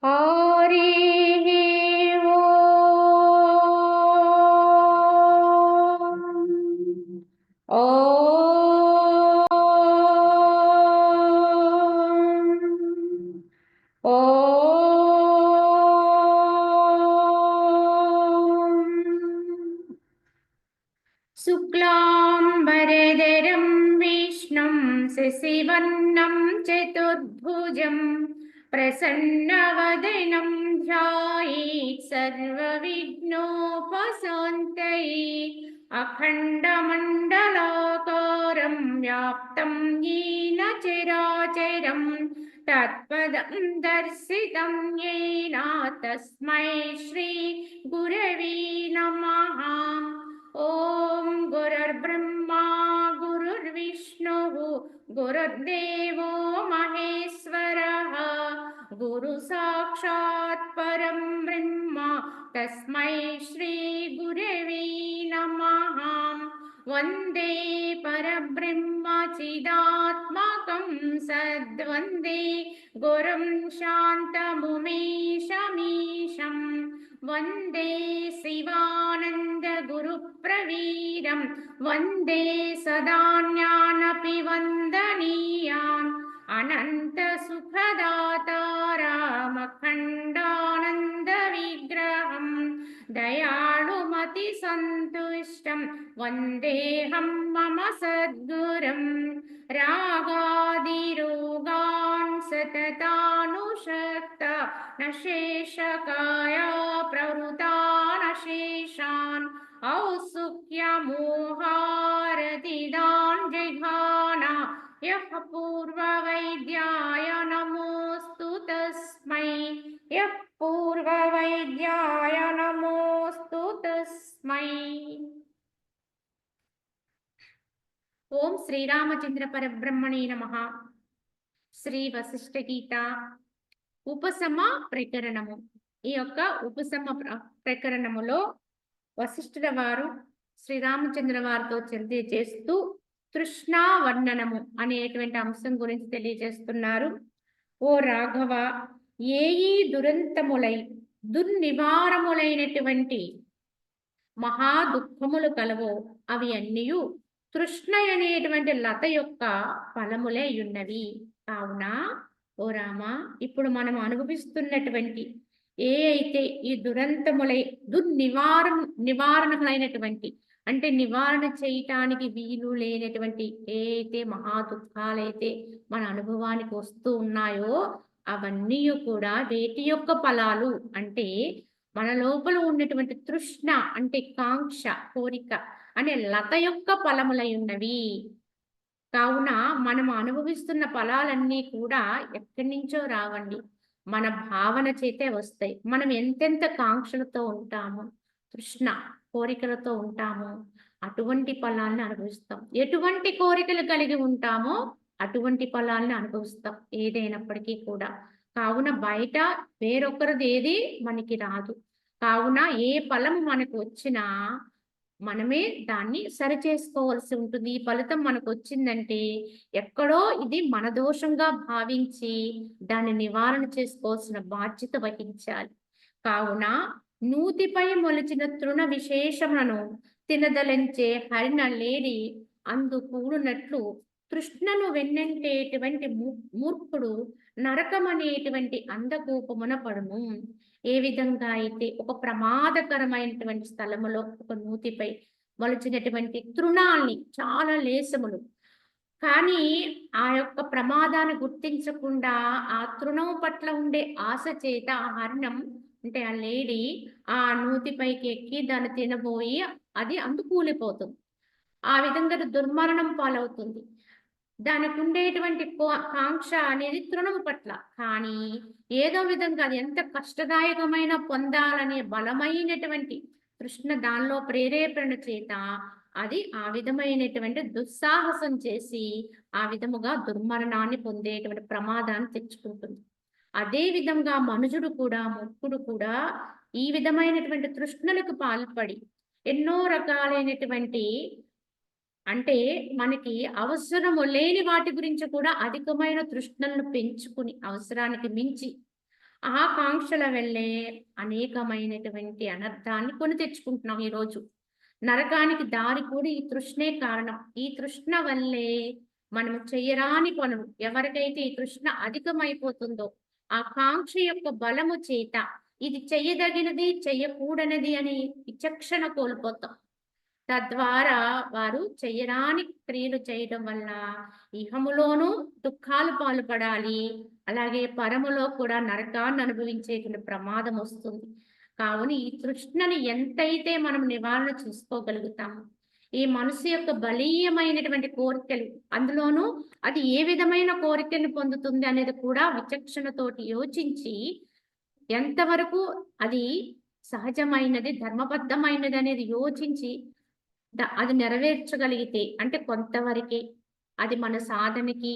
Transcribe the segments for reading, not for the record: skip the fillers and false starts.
हरिः ॐ शुक्लाम्बरधरं विष्णुं शशिवर्णं चतुर्भुजं प्रसन्नवदनं ध्यायेत् सर्वविघ्नोपशान्तये अखण्डमण्डलाकारं व्याप्तं येन चराचरं तत्पदं दर्शितं येन तस्मै श्रीगुरवे नमः। ॐ गुरुर्ब्रह्मा गुरुर्विष्णुः गुरुर्देवो महेश्वरः गुरुसाक्षात् परं ब्रह्म तस्मै श्रीगुरवे नमः। वन्दे परब्रह्मचिदात्मकं सद्वन्दे गुरुं शान्तमुमेशमीशम् वन्दे शिवानन्दगुरुप्रवीरं वन्दे सदा ज्ञानपि वन्दनीयाम् अनन्तसुखदातारामखण्डानन्दविग्रहं दयालुमतिसन्तुष्टं वन्देऽहं मम सद्गुरुं रागादिरोगान् सततानुषक्ता न शेषकाया प्रवृता न शेषान् औत्सुक्यमोहारतिदान् जघाना यः पूर्ववैद्याय नमोऽस्तु तस्मै यः पूर्ववैद्याय नमोऽस्तु तस्मै। ఓం శ్రీరామచంద్ర పరబ్రహ్మణే నమః. శ్రీ వశిష్ఠ గీత ఉపశమ ప్రకరణము. ఈ యొక్క ఉపశమ ప్రకరణములో వశిష్ఠుల వారు శ్రీరామచంద్ర వారితో తెలియజేస్తూ తృష్ణా వర్ణనము అనేటువంటి అంశం గురించి తెలియజేస్తున్నారు. ఓ రాఘవ, ఏ దురంతములై దుర్నివారములైనటువంటి మహా దుఃఖములు కలవో అవి అన్నియు తృష్ణ అనేటువంటి లత యొక్క ఫలములే ఉన్నవి. కావున ఓ రామ, ఇప్పుడు మనం అనుభవిస్తున్నటువంటి అయితే ఈ దురంతములై నివారణములైనటువంటి అంటే నివారణ చేయటానికి వీలు లేనటువంటి ఏ అయితే మహా దుఃఖాలైతే మన అనుభవానికి వస్తూ ఉన్నాయో అవన్నీ కూడా వేటి యొక్క ఫలాలు అంటే మన లోపల ఉన్నటువంటి తృష్ణ అంటే కాంక్ష, కోరిక అనే లత యొక్క ఫలములై ఉన్నవి. కావున మనం అనుభవిస్తున్న ఫలాలన్నీ కూడా ఎక్కడి నుంచో రావండి, మన భావన చేతే వస్తాయి. మనం ఎంతెంత కాంక్షలతో ఉంటామో, తృష్ణ కోరికలతో ఉంటామో అటువంటి ఫలాలను అనుభవిస్తాం. ఎటువంటి కోరికలు కలిగి ఉంటామో అటువంటి ఫలాలను అనుభవిస్తాం ఏదైనప్పటికీ కూడా. కావున బయట వేరొకరిది ఏది మనకి రాదు. కావున ఏ ఫలం మనకు వచ్చినా మనమే దాన్ని సరి చేసుకోవాల్సి ఉంటుంది. ఈ ఫలితం మనకు వచ్చిందంటే ఎక్కడో ఇది మన దోషంగా భావించి దాన్ని నివారణ చేసుకోవాల్సిన బాధ్యత వహించాలి. కావున నూతిపై మొలిచిన తృణ విశేషములను తినదలంచే హరిన లేడి అందు కూడినట్లు తృష్ణను వెన్నంటేటువంటి మూర్ఖుడు నరకమనేటువంటి అంధకూపమున పడును. ఏ విధంగా అయితే ఒక ప్రమాదకరమైనటువంటి స్థలములో ఒక నూతిపై మొలిచినటువంటి తృణాల్ని, చాలా లేసములు, కానీ ఆ యొక్క ప్రమాదాన్ని గుర్తించకుండా ఆ తృణం పట్ల ఉండే ఆశ చేత ఆ హరిణం అంటే ఆ లేడీ ఆ నూతిపైకి ఎక్కి దాన్ని తినబోయి అది అందుకూలిపోతుంది. ఆ విధంగా దుర్మరణం పాలవుతుంది. దానికి ఉండేటువంటి కాంక్ష అనేది తృణము పట్ల, కానీ ఏదో విధంగా అది ఎంత కష్టదాయకమైన పొందాలనే బలమైనటువంటి తృష్ణ దానిలో ప్రేరేపణ చేత అది ఆ విధమైనటువంటి దుస్సాహసం చేసి ఆ విధముగా దుర్మరణాన్ని పొందేటువంటి ప్రమాదాన్ని తెచ్చుకుంటుంది. అదే విధంగా మనుజుడు కూడా, ముక్కుడు కూడా ఈ విధమైనటువంటి తృష్ణలకు పాల్పడి ఎన్నో రకాలైనటువంటి అంటే మనకి అవసరము లేని వాటి గురించి కూడా అధికమైన తృష్ణలను పెంచుకుని అవసరానికి మించి ఆ కాంక్షల వల్లే అనేకమైనటువంటి అనర్థాన్ని కొని తెచ్చుకుంటున్నాం ఈరోజు. నరకానికి దారి కూడా ఈ తృష్ణే కారణం. ఈ తృష్ణ వల్లే మనము చెయ్యరాని పనులు ఎవరికైతే ఈ తృష్ణ అధికమైపోతుందో, ఆ కాంక్ష యొక్క బలము చేత ఇది చెయ్యదగినది, చెయ్యకూడనిది అని విచక్షణ కోల్పోతాం. తద్వారా వారు చెయ్యరాని క్రియలు చేయడం వల్ల ఇహములోనూ దుఃఖాలు పాలుపడాలి. అలాగే పరములో కూడా నరకాన్ని అనుభవించేటువంటి ప్రమాదం వస్తుంది. కావున ఈ తృష్ణని ఎంతైతే మనం నివారణ చేసుకోగలుగుతామో, ఈ మనసు యొక్క బలీయమైనటువంటి కోరికలు, అందులోనూ అది ఏ విధమైన కోరికను పొందుతుంది అనేది కూడా విచక్షణతోటి యోచించి, ఎంతవరకు అది సహజమైనది, ధర్మబద్ధమైనది అనేది యోచించి అది నెరవేర్చగలిగితే అంటే కొంతవరకే అది మన సాధనకి,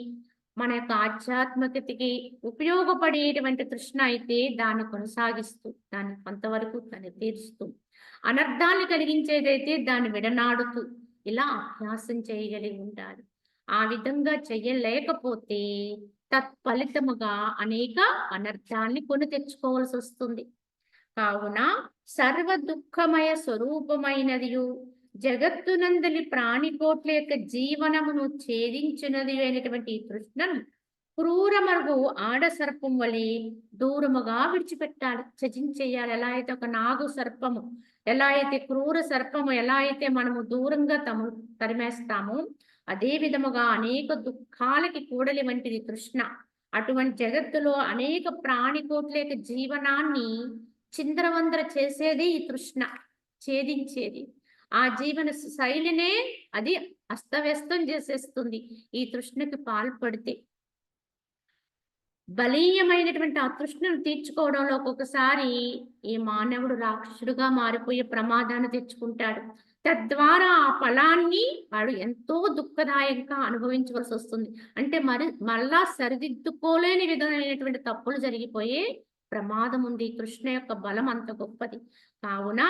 మన యొక్క ఆధ్యాత్మికతకి ఉపయోగపడేటువంటి తృష్ణ అయితే దాన్ని కొనసాగిస్తూ, దాన్ని కొంతవరకు దాన్ని తీరుస్తూ, అనర్థాన్ని కలిగించేదైతే దాన్ని విడనాడుతూ ఇలా అభ్యాసం చేయగలిగి ఉండాలి. ఆ విధంగా చెయ్యలేకపోతే తత్ఫలితముగా అనేక అనర్థాన్ని కొని తెచ్చుకోవాల్సి వస్తుంది. కావున సర్వ దుఃఖమయ స్వరూపమైనదియు జగత్తునందలి ప్రాణికోట్ల యొక్క జీవనమును ఛేదించినది అయినటువంటి ఈ తృష్ణను క్రూరమరుగు ఆడ సర్పం వలె దూరముగా విడిచిపెట్టాలి, త్యజించేయాలి. ఎలా అయితే ఒక నాగు సర్పము, ఎలా అయితే క్రూర సర్పము ఎలా అయితే మనము దూరంగా తరిమేస్తామో, అదే విధముగా అనేక దుఃఖాలకి కూడలి వంటిది తృష్ణ. అటువంటి జగత్తులో అనేక ప్రాణికోట్ల యొక్క జీవనాన్ని చిందరవందర చేసేది ఈ తృష్ణ, ఛేదించేది. ఆ జీవన శైలినే అది అస్తవ్యస్తం చేసేస్తుంది ఈ తృష్ణకి పాల్పడితే. బలీయమైనటువంటి ఆ తృష్ణను తీర్చుకోవడంలో ఒక్కొక్కసారి ఈ మానవుడు రాక్షసుడుగా మారిపోయే ప్రమాదాన్ని తెచ్చుకుంటాడు. తద్వారా ఆ ఫలాన్ని వాడు ఎంతో దుఃఖదాయకంగా అనుభవించవలసి వస్తుంది. అంటే మళ్ళా సరిదిద్దుకోలేని విధమైనటువంటి తప్పులు జరిగిపోయే ప్రమాదం ఉంది. కృష్ణ యొక్క బలం అంత గొప్పది. కావున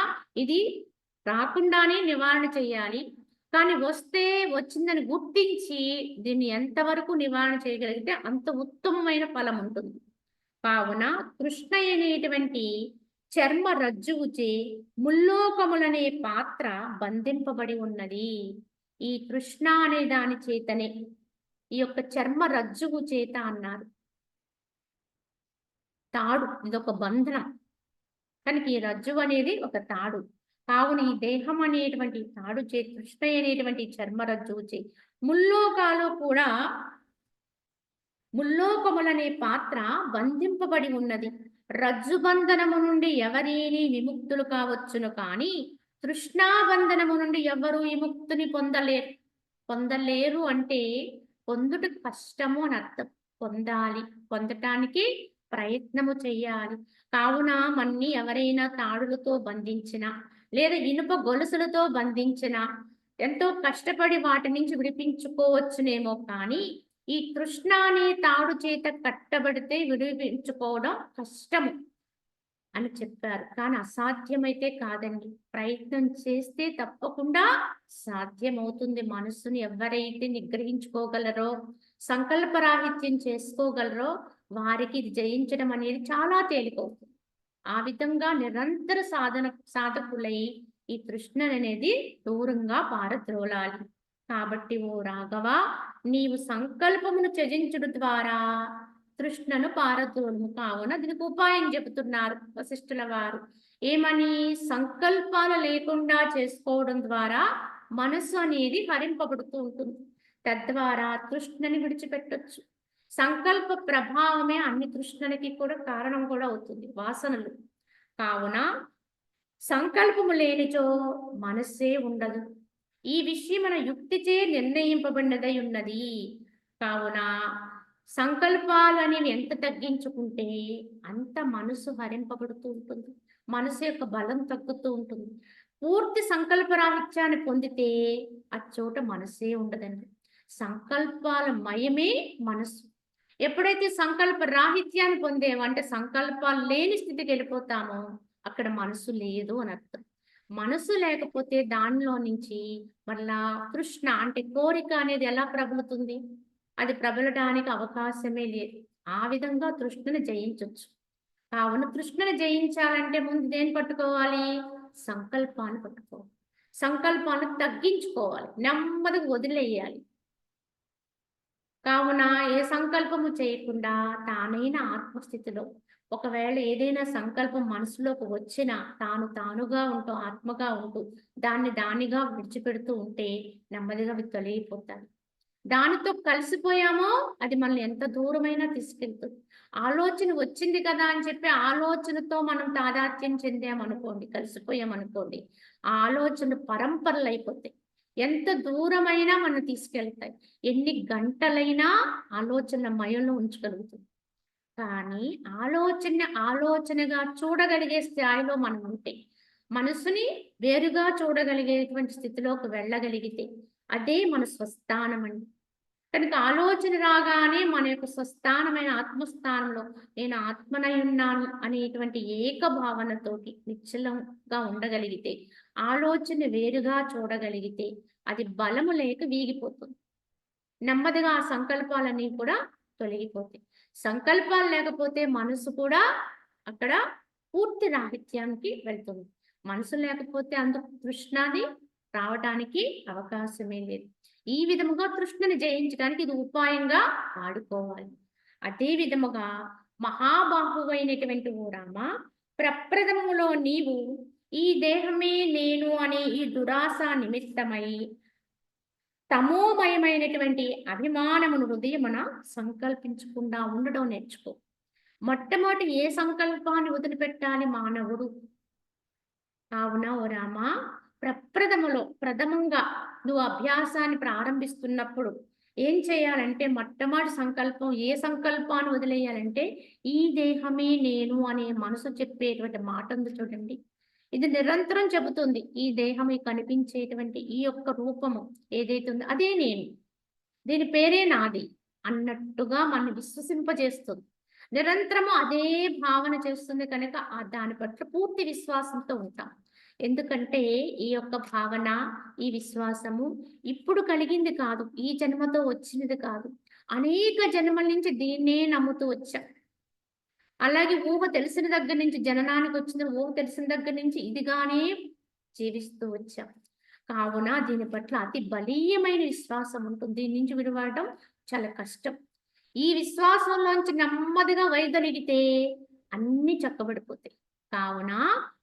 ఇది రాకుండానే నివారణ చేయాలి. కానీ వస్తే వచ్చిందని గుర్తించి దీన్ని ఎంతవరకు నివారణ చేయగలిగితే అంత ఉత్తమమైన ఫలం ఉంటుంది. కావున కృష్ణ అనేటువంటి చర్మ రజ్జువుచే ముల్లోకములనే పాత్ర బంధింపబడి ఉన్నది. ఈ కృష్ణ అనే దాని చేతనే ఈ యొక్క చర్మ రజ్జువు చేత అన్నారు. తాడు ఇదొక బంధనం, కనుక ఈ రజ్జువు అనేది ఒక తాడు. కావున ఈ దేహం అనేటువంటి తాడు చే కృష్ణ అనేటువంటి చర్మరజ్జువు చే ముల్లోకాలు కూడా ముల్లోకములనే పాత్ర బంధింపబడి ఉన్నది. రజ్జు బంధనము నుండి ఎవరేని విముక్తులు కావచ్చును, కానీ తృష్ణాబంధనము నుండి ఎవరు విముక్తిని పొందలేరు అంటే పొందుట కష్టము అని అర్థం. పొందాలి, పొందటానికి ప్రయత్నము చెయ్యాలి. కావున మన్ని ఎవరైనా తాడులతో బంధించిన లేదా ఇనుప గొలుసులతో బంధించిన ఎంతో కష్టపడి వాటి నుంచి విడిపించుకోవచ్చునేమో, కానీ ఈ తృష్ణ అనే తాడు చేత కట్టబడితే విడిపించుకోవడం కష్టము అని చెప్పారు. కానీ అసాధ్యమైతే కాదండి, ప్రయత్నం చేస్తే తప్పకుండా సాధ్యమవుతుంది. మనస్సుని ఎవరైతే నిగ్రహించుకోగలరో, సంకల్పరాహిత్యం చేసుకోగలరో వారికి ఇది జయించడం అనేది చాలా తేలికవుతుంది. ఆ విధంగా నిరంతర సాధకులై ఈ తృష్ణ అనేది దూరంగా పారద్రోలాలి. కాబట్టి ఓ రాఘవ, నీవు సంకల్పమును త్యజించుడు ద్వారా తృష్ణను పారద్రోలుము. కావున దీనికి ఉపాయం చెబుతున్నారు వశిష్ఠుల వారు. ఏమని? సంకల్పాలు లేకుండా చేసుకోవడం ద్వారా మనస్సు అనేది హరింపబడుతూ ఉంటుంది. తద్వారా తృష్ణని విడిచిపెట్టొచ్చు. సంకల్ప ప్రభావమే అన్ని తృష్ణలకి కూడా కారణం కూడా అవుతుంది, వాసనలు. కావున సంకల్పము లేనిచో మనస్సే ఉండదు. ఈ విషయం మన యుక్తిచే నిర్ణయింపబడినదై ఉన్నది. కావున సంకల్పాలని ఎంత తగ్గించుకుంటే అంత మనసు హరింపబడుతూ ఉంటుంది, మనసు యొక్క బలం తగ్గుతూ ఉంటుంది. పూర్తి సంకల్పరాహిత్యాన్ని పొందితే అచ్చోట మనసే ఉండదండి. సంకల్పాల మయమే మనసు. ఎప్పుడైతే సంకల్ప రాహిత్యాన్ని పొందేమో అంటే సంకల్పాలు లేని స్థితికి వెళ్ళిపోతామో అక్కడ మనసు లేదు అని అర్థం. మనసు లేకపోతే దానిలో నుంచి మళ్ళా తృష్ణ అంటే కోరిక అనేది ఎలా ప్రబలుతుంది? అది ప్రబలడానికి అవకాశమే లేదు. ఆ విధంగా తృష్ణను జయించవచ్చు. కావున కృష్ణుని జయించాలంటే ముందు దేన్ని పట్టుకోవాలి? సంకల్పాన్ని పట్టుకోవాలి. సంకల్పాన్ని తగ్గించుకోవాలి. నెమ్మదిగా వదిలేయాలి. కావున ఏ సంకల్పము చేయకుండా తానైన ఆత్మస్థితిలో ఒకవేళ ఏదైనా సంకల్పం మనసులోకి వచ్చినా తానుగా ఉంటూ ఆత్మగా ఉంటూ దాన్ని దానిగా విడిచిపెడుతూ ఉంటే నెమ్మదిగా అవి తొలగిపోతాయి. దానితో కలిసిపోయామో అది మనల్ని ఎంత దూరమైనా తీసుకెళ్తుంది. ఆలోచన వచ్చింది కదా అని చెప్పి ఆలోచనతో మనం తాదాత్మ్యం చెందామనుకోండి, కలిసిపోయామనుకోండి, ఆ ఆలోచనలు పరంపరలైపోతాయి. ఎంత దూరమైనా మనం తీసుకెళ్తాయి. ఎన్ని గంటలైనా ఆలోచనల మయంలో ఉంచగలుగుతుంది. కానీ ఆలోచనగా చూడగలిగే స్థాయిలో మనం ఉంటే, మనసుని వేరుగా చూడగలిగేటువంటి స్థితిలోకి వెళ్ళగలిగితే, అదే మన స్వస్థానం అండి. కనుక ఆలోచన రాగానే మన యొక్క స్వస్థానమైన ఆత్మస్థానంలో నేను ఆత్మనై ఉన్నాను అనేటువంటి ఏక భావనతోటి నిశ్చలంగా ఉండగలిగితే, ఆలోచన వేరుగా చూడగలిగితే, అది బలము లేక వీగిపోతుంది. నెమ్మదిగా ఆ సంకల్పాలన్నీ కూడా తొలగిపోతాయి. సంకల్పాలు లేకపోతే మనసు కూడా అక్కడ పూర్తి రాహిత్యానికి వెళ్తుంది. మనసు లేకపోతే అందుకు తృష్ణాది రావటానికి అవకాశమే లేదు. ఈ విధముగా తృష్ణని జయించడానికి ఇది ఉపాయంగా వాడుకోవాలి. అదే విధముగా మహాబాహువైనటువంటి ఓ రామ, ప్రప్రథమములో నీవు ఈ దేహమే నేను అనే ఈ దురాశ నిమిత్తమై తమోమయమైనటువంటి అభిమానమును హృదయమున సంకల్పించకుండా ఉండడం నేర్చుకో. మొట్టమొదటి ఏ సంకల్పాన్ని వదిలిపెట్టాలి మానవుడు? కావున ఓ రామ, ప్రథమంగా నువ్వు అభ్యాసాన్ని ప్రారంభిస్తున్నప్పుడు ఏం చేయాలంటే మొట్టమొదటి సంకల్పం ఏ సంకల్పాన్ని వదిలేయాలంటే ఈ దేహమే నేను అనే మనసు చెప్పేటువంటి మాట ఉంది చూడండి. ఇది నిరంతరం చెబుతుంది. ఈ దేహం కనిపించేటువంటి ఈ యొక్క రూపము ఏదైతే ఉందో అదే నేను. దీని పేరే నాది అన్నట్టుగా మనల్ని విశ్వసింపజేస్తుంది. నిరంతరము అదే భావన చేస్తుంది కనుక దాని పట్ల పూర్తి విశ్వాసంతో ఉంటాం. ఎందుకంటే ఈ యొక్క భావన, ఈ విశ్వాసము ఇప్పుడు కలిగింది కాదు. ఈ జన్మతో వచ్చినది కాదు. అనేక జన్మల నుంచి దీన్నే నమ్ముతూ వచ్చాం. అలాగే ఊహ తెలిసిన దగ్గర నుంచి జననానికి వచ్చిన ఊహ తెలిసిన దగ్గర నుంచి ఇదిగానే జీవిస్తూ వచ్చాం. కావున దీని పట్ల అతి బలీయమైన విశ్వాసం ఉంటుంది. దీని నుంచి విడవడం చాలా కష్టం. ఈ విశ్వాసంలోంచి నెమ్మదిగా వైదొలిగితే అన్ని చక్కబడిపోతాయి. కావున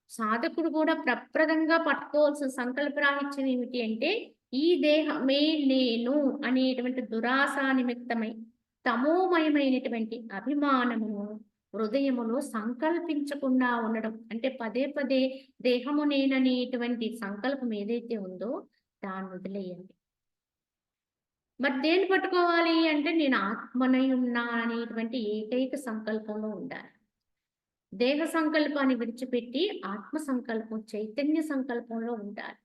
సాధకుడు కూడా ప్రప్రదంగా పట్టుకోవాల్సిన సంకల్పరాహిత్యం ఏమిటి అంటే ఈ దేహమే నేను అనేటువంటి దురాశ నిమిత్తమై తమోమయమైనటువంటి అభిమానమును హృదయములో సంకల్పించకుండా ఉండడం. అంటే పదే పదే దేహము నేననేటువంటి సంకల్పం ఏదైతే ఉందో దాన్ని వదిలేయండి. మరి దేన్ని పట్టుకోవాలి అంటే నేను ఆత్మనై ఉన్నా అనేటువంటి ఏకైక సంకల్పంలో ఉండాలి. దేహ సంకల్పాన్ని విడిచిపెట్టి ఆత్మ సంకల్పం, చైతన్య సంకల్పంలో ఉండాలి.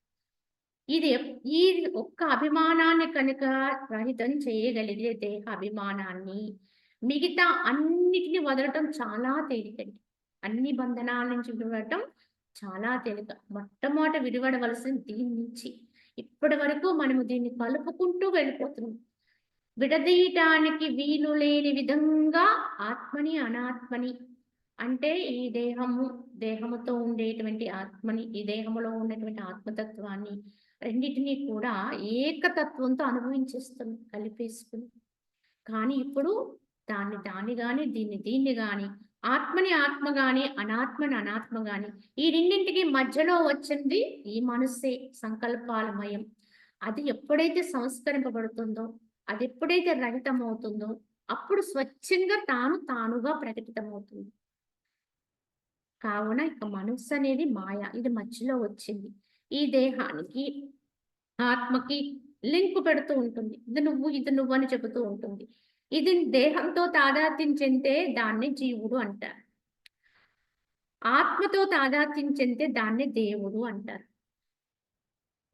ఈ ఒక్క అభిమానాన్ని కనుక రహితం చేయగలిగే దేహ అభిమానాన్ని, మిగతా అన్నిటిని వదలటం చాలా తేలికండి. అన్ని బంధనాల నుంచి విడవటం చాలా తేలిక. మొట్టమొదట విడివడవలసింది దీని నుంచి. ఇప్పటి వరకు మనము దీన్ని కలుపుకుంటూ వెళ్ళిపోతున్నాం. విడదీయటానికి వీలు లేని విధంగా ఆత్మని, అనాత్మని అంటే ఈ దేహముతో ఉండేటువంటి ఆత్మని, ఈ దేహములో ఉన్నటువంటి ఆత్మతత్వాన్ని రెండిటినీ కూడా ఏకతత్వంతో అనుభవించేస్తుంది కలిపేసుకుని. కానీ ఇప్పుడు దాన్ని గాని దీన్ని గాని ఆత్మని ఆత్మ గాని అనాత్మని అనాత్మ గాని ఈ రెండింటికి మధ్యలో వచ్చింది ఈ మనస్సే సంకల్పాలమయం. అది ఎప్పుడైతే సంస్కరింపబడుతుందో, అది ఎప్పుడైతే రహితమవుతుందో అప్పుడు స్వచ్ఛంగా తానుగా ప్రకటితమవుతుంది. కావున ఇక మనస్సు అనేది మాయ. ఇది మధ్యలో వచ్చింది. ఈ దేహానికి ఆత్మకి లింక్ పెడుతూ ఉంటుంది. ఇది నువ్వు అని చెబుతూ ఉంటుంది. ఇది దేహంతో తాదాత్మ్యం చెందితే దాన్ని జీవుడు అంటారు. ఆత్మతో తాదాత్మ్యం చెందితే దాన్ని దేవుడు అంటారు.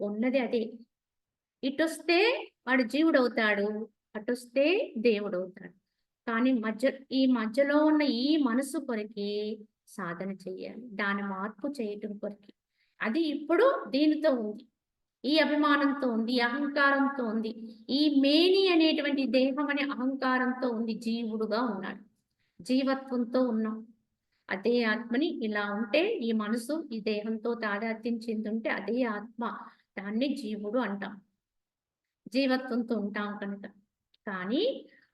ఉన్నది అదే. ఇటొస్తే వాడు జీవుడవుతాడు, అటొస్తే దేవుడవుతాడు. కానీ ఈ మధ్యలో ఉన్న ఈ మనసు కొరకే సాధన చెయ్యాలి. దాని మార్పు చేయటం కొరకే. అది ఇప్పుడు దీనితో ఉంది. ఈ అభిమానంతో ఉంది, ఈ అహంకారంతో ఉంది. ఈ మేని అనేటువంటి దేహం అనే అహంకారంతో ఉంది. జీవుడుగా ఉన్నాడు. జీవత్వంతో ఉన్నాం. అదే ఆత్మని ఇలా ఉంటే ఈ మనసు ఈ దేహంతో తాదాత్మ్యం చెందుంటే అదే ఆత్మ. దాన్ని జీవుడు అంటాం. జీవత్వంతో ఉంటాం కనుక. కానీ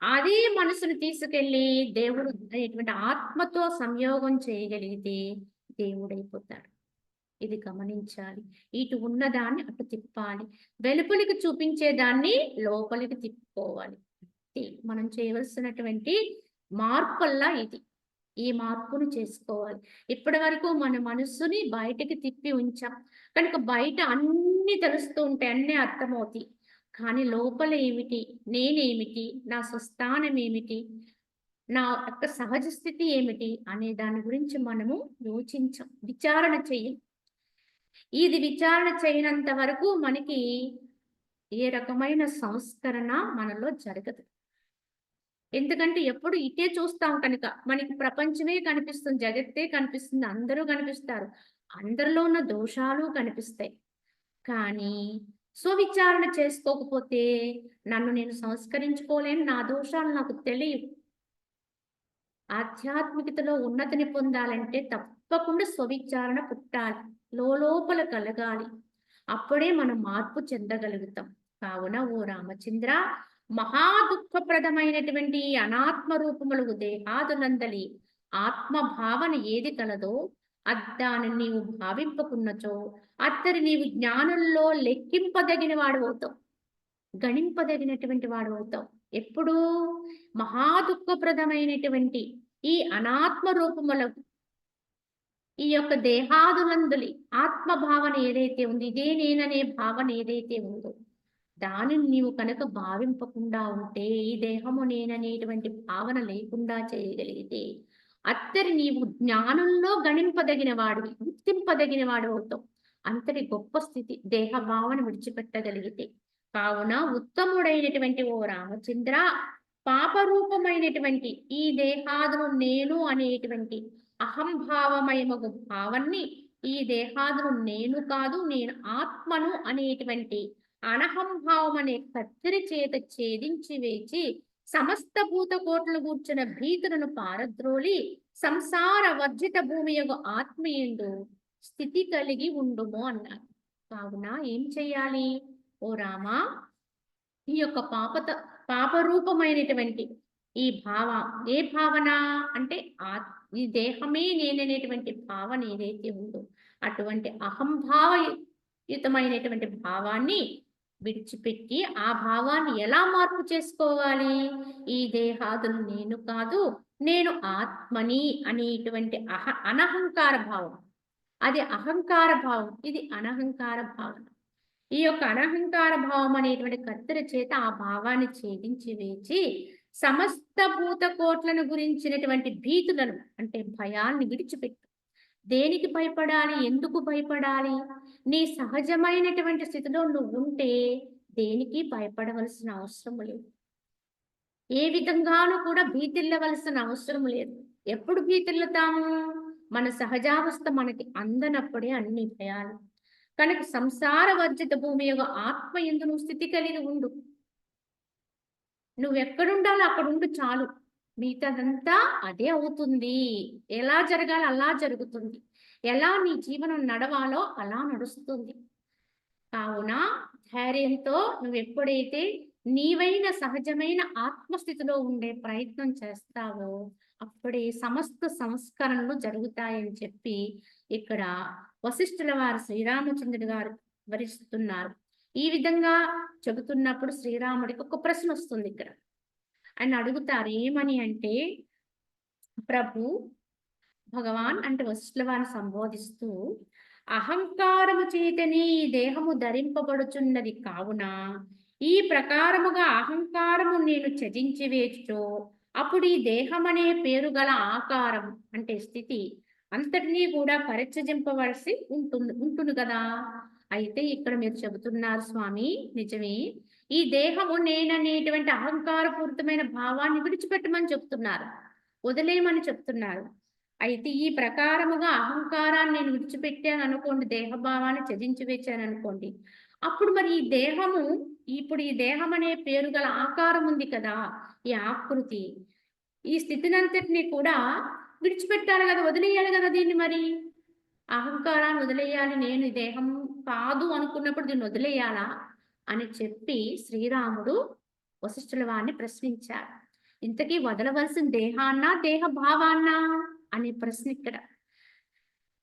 అదే మనసును తీసుకెళ్ళి దేవుడు అనేటువంటి ఆత్మతో సంయోగం చేయగలిగితే దేవుడైపోతాడు. ఇది గమనించాలి. ఇటు ఉన్నదాన్ని అటు తిప్పాలి. వెలుపలికి చూపించేదాన్ని లోపలికి తిప్పుకోవాలి. ఇది మనం చేయవలసినటువంటి మార్పల్లా ఇది. ఈ మార్పును చేసుకోవాలి. ఇప్పటి వరకు మన మనస్సుని బయటకి తిప్పి ఉంచాం. కనుక బయట అన్నీ తెలుస్తూ ఉంటాయి. అన్నీ అర్థమవుతాయి. కానీ లోపల ఏమిటి? నేనేమిటి? నా స్వస్థానం ఏమిటి? నా యొక్క సహజ స్థితి ఏమిటి? అనే దాని గురించి మనము యోచించం. విచారణ చెయ్యం. ఇది విచారణ చేయనంత వరకు మనకి ఏ రకమైన సంస్కరణ మనలో జరగదు. ఎందుకంటే ఎప్పుడు ఇటే చూస్తాం కనుక మనకి ప్రపంచమే కనిపిస్తుంది, జగత్తే కనిపిస్తుంది, అందరూ కనిపిస్తారు. అందరిలో ఉన్న దోషాలు కనిపిస్తాయి. కానీ స్వవిచారణ చేసుకోకపోతే నన్ను నేను సంస్కరించుకోలేను, నా దోషాలు నాకు తెలియవు. ఆధ్యాత్మికతలో ఉన్నతిని పొందాలంటే తప్పకుండా స్వవిచారణ పుట్టాలి, లోపల కలగాలి. అప్పుడే మనం మార్పు చెందగలుగుతాం. కావున ఓ రామచంద్ర, మహా దుఃఖప్రదమైనటువంటి ఈ అనాత్మ రూపములకు దేహాదులందలి ఆత్మ భావన ఏది కలదో దాన్ని నీవు భావింపకున్నచో అత్తరి నీవు జ్ఞానంలో లెక్కింపదగిన వాడు అవుతావు, గణింపదగినటువంటి వాడు అవుతావు. ఎప్పుడు మహా దుఃఖప్రదమైనటువంటి ఈ అనాత్మ రూపములకు ఈ యొక్క దేహాదులందులి ఆత్మ భావన ఏదైతే ఉంది, ఇదే నేననే భావన ఏదైతే ఉందో దానిని నీవు కనుక భావింపకుండా ఉంటే, ఈ దేహము నేననేటువంటి భావన లేకుండా చేయగలిగితే అత్తరి నీవు జ్ఞానంలో గణింపదగిన వాడివి, గుర్తింపదగిన వాడు అవుతావు. అంతటి గొప్ప స్థితి దేహ భావన విడిచిపెట్టగలిగితే. కావున ఉత్తముడైనటువంటి ఓ రామచంద్ర, పాపరూపమైనటువంటి ఈ దేహాదును నేను అనేటువంటి అహంభావమయమగు భావాన్ని, ఈ దేహాదును నేను కాదు నేను ఆత్మను అనేటువంటి అనహంభావం అనే కత్తిరి చేత ఛేదించి వేచి సమస్త భూత కోట్లు కూర్చున్న భీతులను పారద్రోలి సంసార వర్జిత భూమి యొక్క ఆత్మీయుడు స్థితి కలిగి ఉండుము అన్నారు. కావున ఏం చెయ్యాలి ఓ రామా? ఈ యొక్క పాపరూపమైనటువంటి ఈ ఏ భావన అంటే ఈ దేహమే నేననేటువంటి భావన ఏదైతే ఉందో అటువంటి అహంభావయుతమైనటువంటి భావాన్ని విడిచిపెట్టి ఆ భావాన్ని ఎలా మార్పు చేసుకోవాలి? ఈ దేహాదులు నేను కాదు నేను ఆత్మని అనేటువంటి అనహంకార భావం. అది అహంకార భావం, ఇది అనహంకార భావన. ఈ యొక్క అనహంకార భావం అనేటువంటి కత్తెర చేత ఆ భావాన్ని ఛేదించి వేచి సమస్త భూత కోట్లను గురించినటువంటి భీతులను అంటే భయాన్ని విడిచిపెట్టు. దేనికి భయపడాలి? ఎందుకు భయపడాలి? నీ సహజమైనటువంటి స్థితిలో నువ్వు ఉంటే దేనికి భయపడవలసిన అవసరం లేదు. ఏ విధంగానూ కూడా భీతిల్లవలసిన అవసరం లేదు. ఎప్పుడు భీతిల్లుతాము? మన సహజావస్థ మనకి అందనప్పుడే అన్ని భయాలు. కనుక సంసార వర్జిత భూమి యొక్క ఆత్మ యందు నువ్వు స్థితి కలిగి ఉండు. నువ్వెక్కడుండాలో అక్కడ ఉండు చాలు. మిగతాదంతా అదే అవుతుంది. ఎలా జరగాలో అలా జరుగుతుంది. ఎలా నీ జీవనం నడవాలో అలా నడుస్తుంది. కావున ధైర్యంతో నువ్వెప్పుడైతే నీవైన సహజమైన ఆత్మస్థితిలో ఉండే ప్రయత్నం చేస్తావో అప్పుడే సమస్త సంస్కరణలు జరుగుతాయని చెప్పి ఇక్కడ వశిష్ఠుల వారు శ్రీరామచంద్రుడి గారు వివరిస్తున్నారు. ఈ విధంగా చెబుతున్నప్పుడు శ్రీరాముడికి ఒక ప్రశ్న వస్తుంది. ఇక్కడ ఆయన అడుగుతారు ఏమని అంటే, ప్రభు భగవాన్ అంటే వశిష్ఠుల వారిని సంబోధిస్తూ అహంకారము చేతనే ఈ దేహము ధరింపబడుచున్నది కావున ఈ ప్రకారముగా అహంకారము నేను త్యజించి వేచో అప్పుడు ఈ దేహం అనే పేరు గల ఆకారం అంటే స్థితి అంతటినీ కూడా పరిత్యజింపవలసి ఉంటుంది కదా. అయితే ఇక్కడ మీరు చెబుతున్నారు స్వామి, నిజమే, ఈ దేహము నేననేటువంటి అహంకారపూరితమైన భావాన్ని విడిచిపెట్టమని చెప్తున్నారు, వదిలేయమని చెప్తున్నారు. అయితే ఈ ప్రకారముగా అహంకారాన్ని నేను విడిచిపెట్టాను అనుకోండి, దేహభావాన్ని త్యజించి వేచాను అనుకోండి, అప్పుడు మరి ఈ దేహము ఇప్పుడు ఈ దేహం అనే పేరు గల ఆకారం ఉంది కదా, ఈ ఆకృతి, ఈ స్థితినంతటినీ కూడా విడిచిపెట్టాలి కదా, వదిలేయాలి కదా దీన్ని మరి. అహంకారాన్ని వదిలేయాలి, నేను ఈ దేహం కాదు అనుకున్నప్పుడు దీన్ని వదిలేయాలా అని చెప్పి శ్రీరాముడు వశిష్ఠుల వారిని ప్రశ్నించారు. ఇంతకీ వదలవలసిన దేహాన్నా దేహ భావాన్నా అనే ప్రశ్న ఇక్కడ.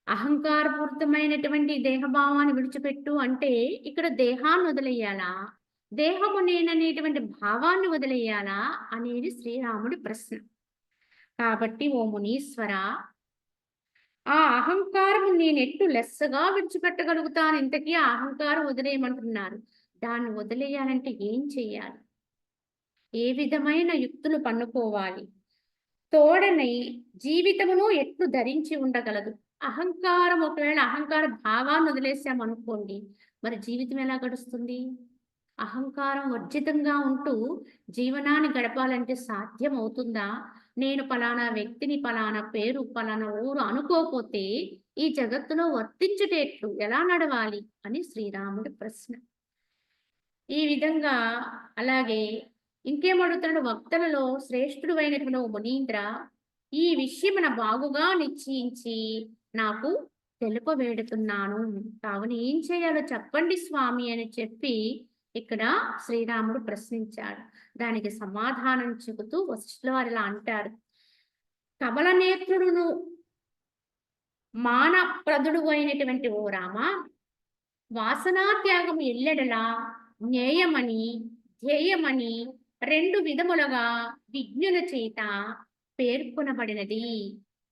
అహంకారపూరితమైనటువంటి దేహభావాన్ని విడిచిపెట్టు అంటే ఇక్కడ దేహాన్ని వదిలేయాలా, దేహము నేననేటువంటి భావాన్ని వదిలేయాలా అనేది శ్రీరాముడి ప్రశ్న. కాబట్టి ఓ మునీశ్వర, ఆ అహంకారం నేనెట్టు లెస్సగా విడిచిపెట్టగలుగుతాను? ఇంతకీ ఆ అహంకారం వదిలేయమంటున్నారు. దాన్ని వదిలేయాలంటే ఏం చెయ్యాలి? ఏ విధమైన యుక్తులు పన్నుకోవాలి? తోడనై జీవితమును ఎట్లు ధరించి ఉండగలదు? అహంకారం, ఒకవేళ అహంకార భావాన్ని వదిలేసామనుకోండి, మరి జీవితం ఎలా గడుస్తుంది? అహంకారం వర్జితంగా ఉంటూ జీవనాన్ని గడపాలంటే సాధ్యం అవుతుందా? నేను పలానా వ్యక్తిని, పలానా పేరు, పలానా ఊరు అనుకోకపోతే ఈ జగత్తులో వర్తించుటెట్లు, ఎలా నడవాలి అని శ్రీరాముడి ప్రశ్న. ఈ విధంగా అలాగే ఇంకేమడుగుతున్నాడు, వక్తలలో శ్రేష్ఠుడు అయినటువంటి ఓ మునీంద్ర, ఈ విషయమున బాగుగా నిశ్చయించి నాకు తెలుపవేడుతున్నాను. కావున ఏం చేయాలో చెప్పండి స్వామి అని చెప్పి ఇక్కడ శ్రీరాముడు ప్రశ్నించాడు. దానికి సమాధానం చెబుతూ వశిష్ఠుల వారు ఇలా అంటారు. కమల నేత్రుడును మానప్రదుడు అయినటువంటి ఓ రామ, వాసనా త్యాగం ఎల్లెడలా జ్ఞేయమని ధ్యేయమని రెండు విధములుగా విజ్ఞుల చేత పేర్కొనబడినది.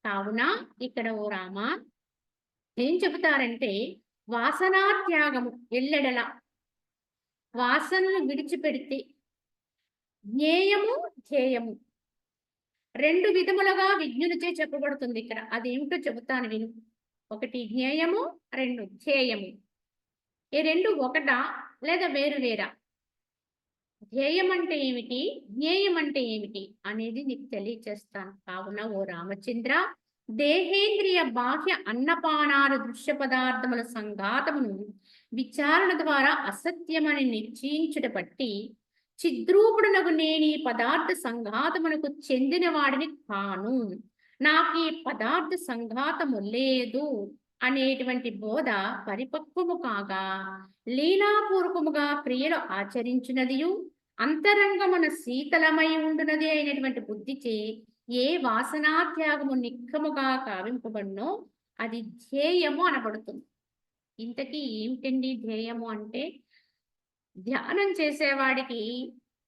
కావున ఇక్కడ ఓ రామ ఏం చెబుతారంటే, వాసనా త్యాగము ఎల్లెడల, వాసనలు విడిచిపెడితే, జ్ఞేయము ధ్యేయము రెండు విధములుగా విజ్ఞులచే చెప్పబడుతుంది ఇక్కడ. అదేమిటో చెబుతాను విను. ఒకటి జ్ఞేయము, రెండు ధ్యేయము. ఈ రెండు ఒకటా లేదా వేరు వేరా? ధ్యేయం అంటే ఏమిటి, జ్ఞేయం అంటే ఏమిటి అనేది నీకు తెలియచేస్తాను. కావున ఓ రామచంద్ర, దేహేంద్రియ బాహ్య అన్నపానాల దృశ్య పదార్థముల సంఘాతమును విచారణ ద్వారా అసత్యమని నిశ్చయించుట బట్టి చిద్రూపుడునకు నేను ఈ పదార్థ సంఘాతమునకు చెందిన వాడిని కాను, నాకు ఈ పదార్థ సంఘాతము లేదు అనేటువంటి బోధ పరిపక్వము కాగా లీలాపూర్వకముగా క్రియలు ఆచరించినదియు అంతరంగమున శీతలమై ఉండునది అయినటువంటి బుద్ధిచే ఏ వాసనాత్యాగము నిక్కముగా కావింపబడినో అది ధ్యేయము అనబడుతుంది. ఇంతకీ ఏమిటండి ధ్యేయము అంటే? ధ్యానం చేసేవాడికి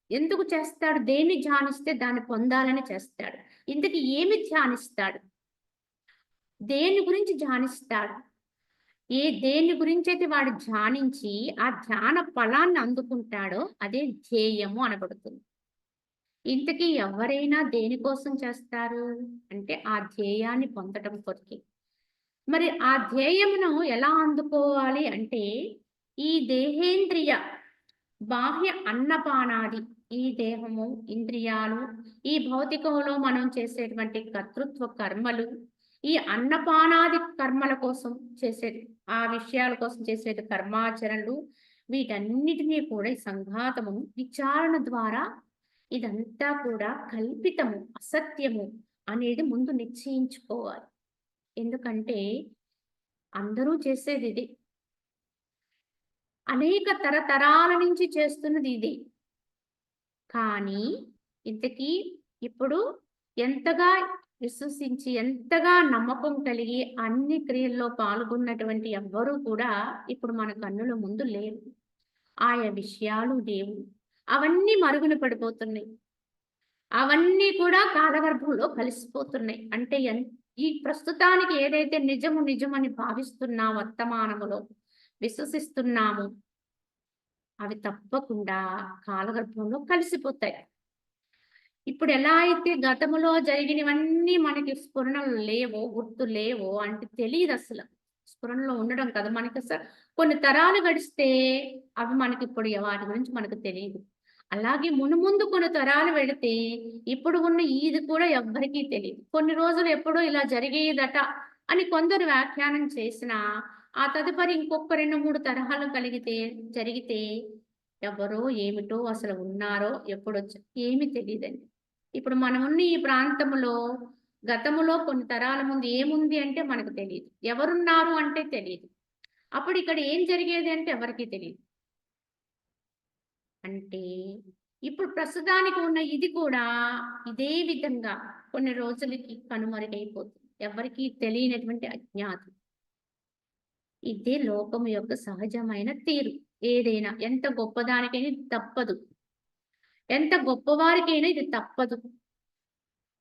ఎందుకు చేస్తాడు? దేన్ని ధ్యానిస్తే దాన్ని పొందాలని చేస్తాడు. ఇంతకీ ఏమి ధ్యానిస్తాడు? దేని గురించి ధ్యానిస్తాడు? దేని గురించి అయితే వాడు ధ్యానించి ఆ ధ్యాన ఫలాన్ని అందుకుంటాడో అదే ధ్యేయము అనబడుతుంది. ఇంతకీ ఎవరైనా దేనికోసం చేస్తారు అంటే ఆ ధ్యేయాన్ని పొందటం కొరకు. మరి ఆ ధ్యేయమును ఎలా అందుకోవాలి అంటే, ఈ దేహేంద్రియ బాహ్య అన్నపానాది, ఈ దేహము, ఇంద్రియాలు, ఈ భౌతికంలో మనం చేసేటువంటి కర్తృత్వ కర్మలు, ఈ అన్నపానాది కర్మల కోసం చేసే, ఆ విషయాల కోసం చేసే కర్మాచరణలు, వీటన్నిటినీ కూడా ఈ సంఘాతము విచారణ ద్వారా ఇదంతా కూడా కల్పితము, అసత్యము అనేది ముందు నిశ్చయించుకోవాలి. ఎందుకంటే అందరూ చేసేది ఇది, అనేక తరతరాల నుంచి చేస్తున్నది ఇది. కానీ ఇంతకీ ఇప్పుడు ఎంతగా విశ్వసించి, ఎంతగా నమ్మకం కలిగి అన్ని క్రియల్లో పాల్గొన్నటువంటి ఎవ్వరూ కూడా ఇప్పుడు మన కన్నుల ముందు లేవు. ఆయా విషయాలు లేవు, అవన్నీ మరుగున పడిపోతున్నాయి, అవన్నీ కూడా కాలగర్భంలో కలిసిపోతున్నాయి. అంటే ఈ ప్రస్తుతానికి ఏదైతే నిజము నిజమని భావిస్తున్నా, వర్తమానములో విశ్వసిస్తున్నాము, అవి తప్పకుండా కాలగర్భంలో కలిసిపోతాయి. ఇప్పుడు ఎలా అయితే గతములో జరిగినవన్నీ మనకి స్ఫురణలు లేవో, గుర్తు లేవో అంటే తెలియదు అసలు. స్ఫురణలో ఉండడం కదా మనకి అసలు. కొన్ని తరాలు గడిస్తే అవి మనకి ఇప్పుడు వాటి గురించి మనకు తెలియదు. అలాగే మునుముందు కొన్ని తరాలు వెళితే ఇప్పుడు ఉన్న ఇది కూడా ఎవ్వరికీ తెలియదు. కొన్ని రోజులు ఎప్పుడో ఇలా జరిగేదట అని కొందరు వ్యాఖ్యానం చేసినా, ఆ తదుపరి ఇంకొక 2-3 తరహాలు జరిగితే ఎవరో ఏమిటో అసలు ఉన్నారో ఎప్పుడొచ్చో ఏమీ తెలియదండి. ఇప్పుడు మనమున్న ఈ ప్రాంతంలో గతములో కొన్ని తరాల ముందు ఏముంది అంటే మనకు తెలీదు. ఎవరున్నారు అంటే తెలీదు. అప్పుడు ఇక్కడ ఏం జరిగేది అంటే ఎవరికీ తెలీదు. అంటే ఇప్పుడు ప్రస్తుతానికి ఉన్న ఇది కూడా ఇదే విధంగా కొన్ని రోజులకి కనుమరుగైపోతుంది. ఎవరికీ తెలియనటువంటి అజ్ఞాతం. ఇదే లోకం యొక్క సహజమైన తీరు. ఏదైనా ఎంత గొప్పదానికైనా ఇది తప్పదు. ఎంత గొప్పవారికైనా ఇది తప్పదు.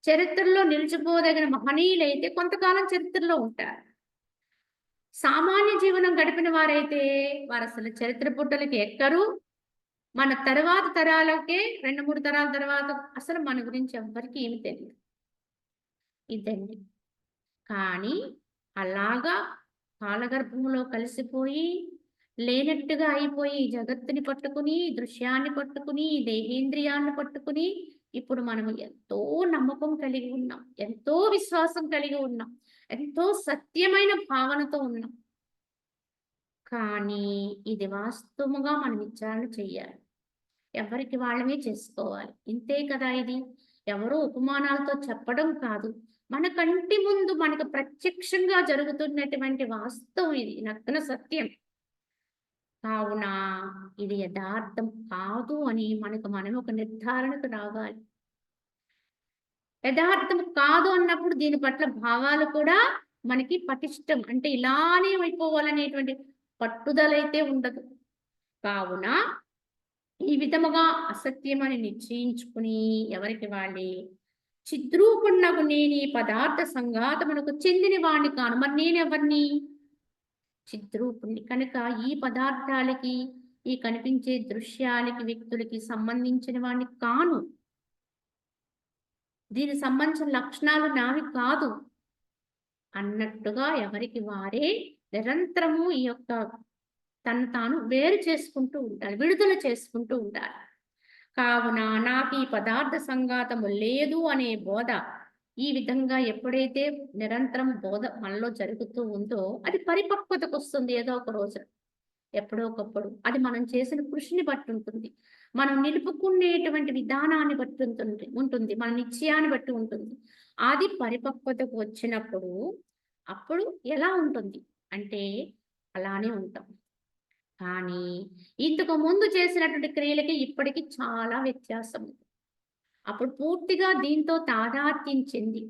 చరిత్రలో నిలిచిపోదగిన మహనీయులైతే కొంతకాలం చరిత్రలో ఉంటారు. సామాన్య జీవనం గడిపిన వారైతే వారసలు చరిత్ర పుటలకి ఎక్కరు. మన తర్వాత తరాలకే 2, 3 తరాల తర్వాత అసలు మన గురించి ఎవ్వరికీ ఏమి తెలీదు. ఇదండి. కానీ అలాగా కాలగర్భంలో కలిసిపోయి, లేనట్టుగా అయిపోయి ఈ జగత్తుని పట్టుకుని, ఈ దృశ్యాన్ని పట్టుకుని, ఈ దేహేంద్రియాన్ని పట్టుకుని, ఇప్పుడు మనం ఎంతో నమ్మకం కలిగి ఉన్నాం. ఎంతో విశ్వాసం కలిగి ఉన్నాం. ఎంతో సత్యమైన భావనతో ఉన్నాం. కానీ ఇది వాస్తవముగా మనం విచారణ చెయ్యాలి. ఎవరికి వాళ్ళమే చేసుకోవాలి. ఇంతే కదా ఇది. ఎవరో ఉపమానాలతో చెప్పడం కాదు. మన కంటి ముందు మనకు ప్రత్యక్షంగా జరుగుతున్నటువంటి వాస్తవం ఇది. నగ్న సత్యం. కావున ఇది యథార్థం కాదు అని మనకు మనం ఒక నిర్ధారణకు రావాలి. యథార్థం కాదు అన్నప్పుడు దీని పట్ల భావాలు కూడా మనకి పటిష్టం. అంటే ఇలానే అయిపోవాలనేటువంటి పట్టుదలైతే ఉండదు. కావున ఈ విధముగా అసత్యమని నిశ్చయించుకుని ఎవరికి వాళ్ళే చిద్రూపుణ్ణగు నేను ఈ పదార్థ సంఘాతమునకు చెందిన వాణ్ణి కాను. మరి నేనెవరిని? చిద్రూపుణ్ణి. కనుక ఈ పదార్థాలకి, ఈ కనిపించే దృశ్యాలకి, వ్యక్తులకి సంబంధించిన వాణ్ణి కాను. దీనికి సంబంధించిన లక్షణాలు నావి కాదు అన్నట్టుగా ఎవరికి వారే నిరంతరము ఈ యొక్క తను తాను వేరు చేసుకుంటూ ఉండాలి. విడుదల చేసుకుంటూ ఉండాలి. కావున నాకు ఈ పదార్థ సంఘాతము లేదు అనే బోధ ఈ విధంగా ఎప్పుడైతే నిరంతరం బోధ మనలో జరుగుతూ ఉందో అది పరిపక్వతకు వస్తుంది ఏదో ఒక రోజు. ఎప్పుడో ఒకప్పుడు. అది మనం చేసిన కృషిని బట్టి ఉంటుంది. మనం నిలుపుకునేటువంటి విధానాన్ని బట్టి ఉంటుంది. మన నిశ్చయాన్ని బట్టి ఉంటుంది. అది పరిపక్వతకు వచ్చినప్పుడు అప్పుడు ఎలా ఉంటుంది అంటే అలానే ఉంటాం. కానీ ఇంతకు ముందు చేసినటువంటి క్రియలకి ఇప్పటికి చాలా వ్యత్యాసం ఉంది. అప్పుడు పూర్తిగా దీంతో తాదాత్మ్యం చెంది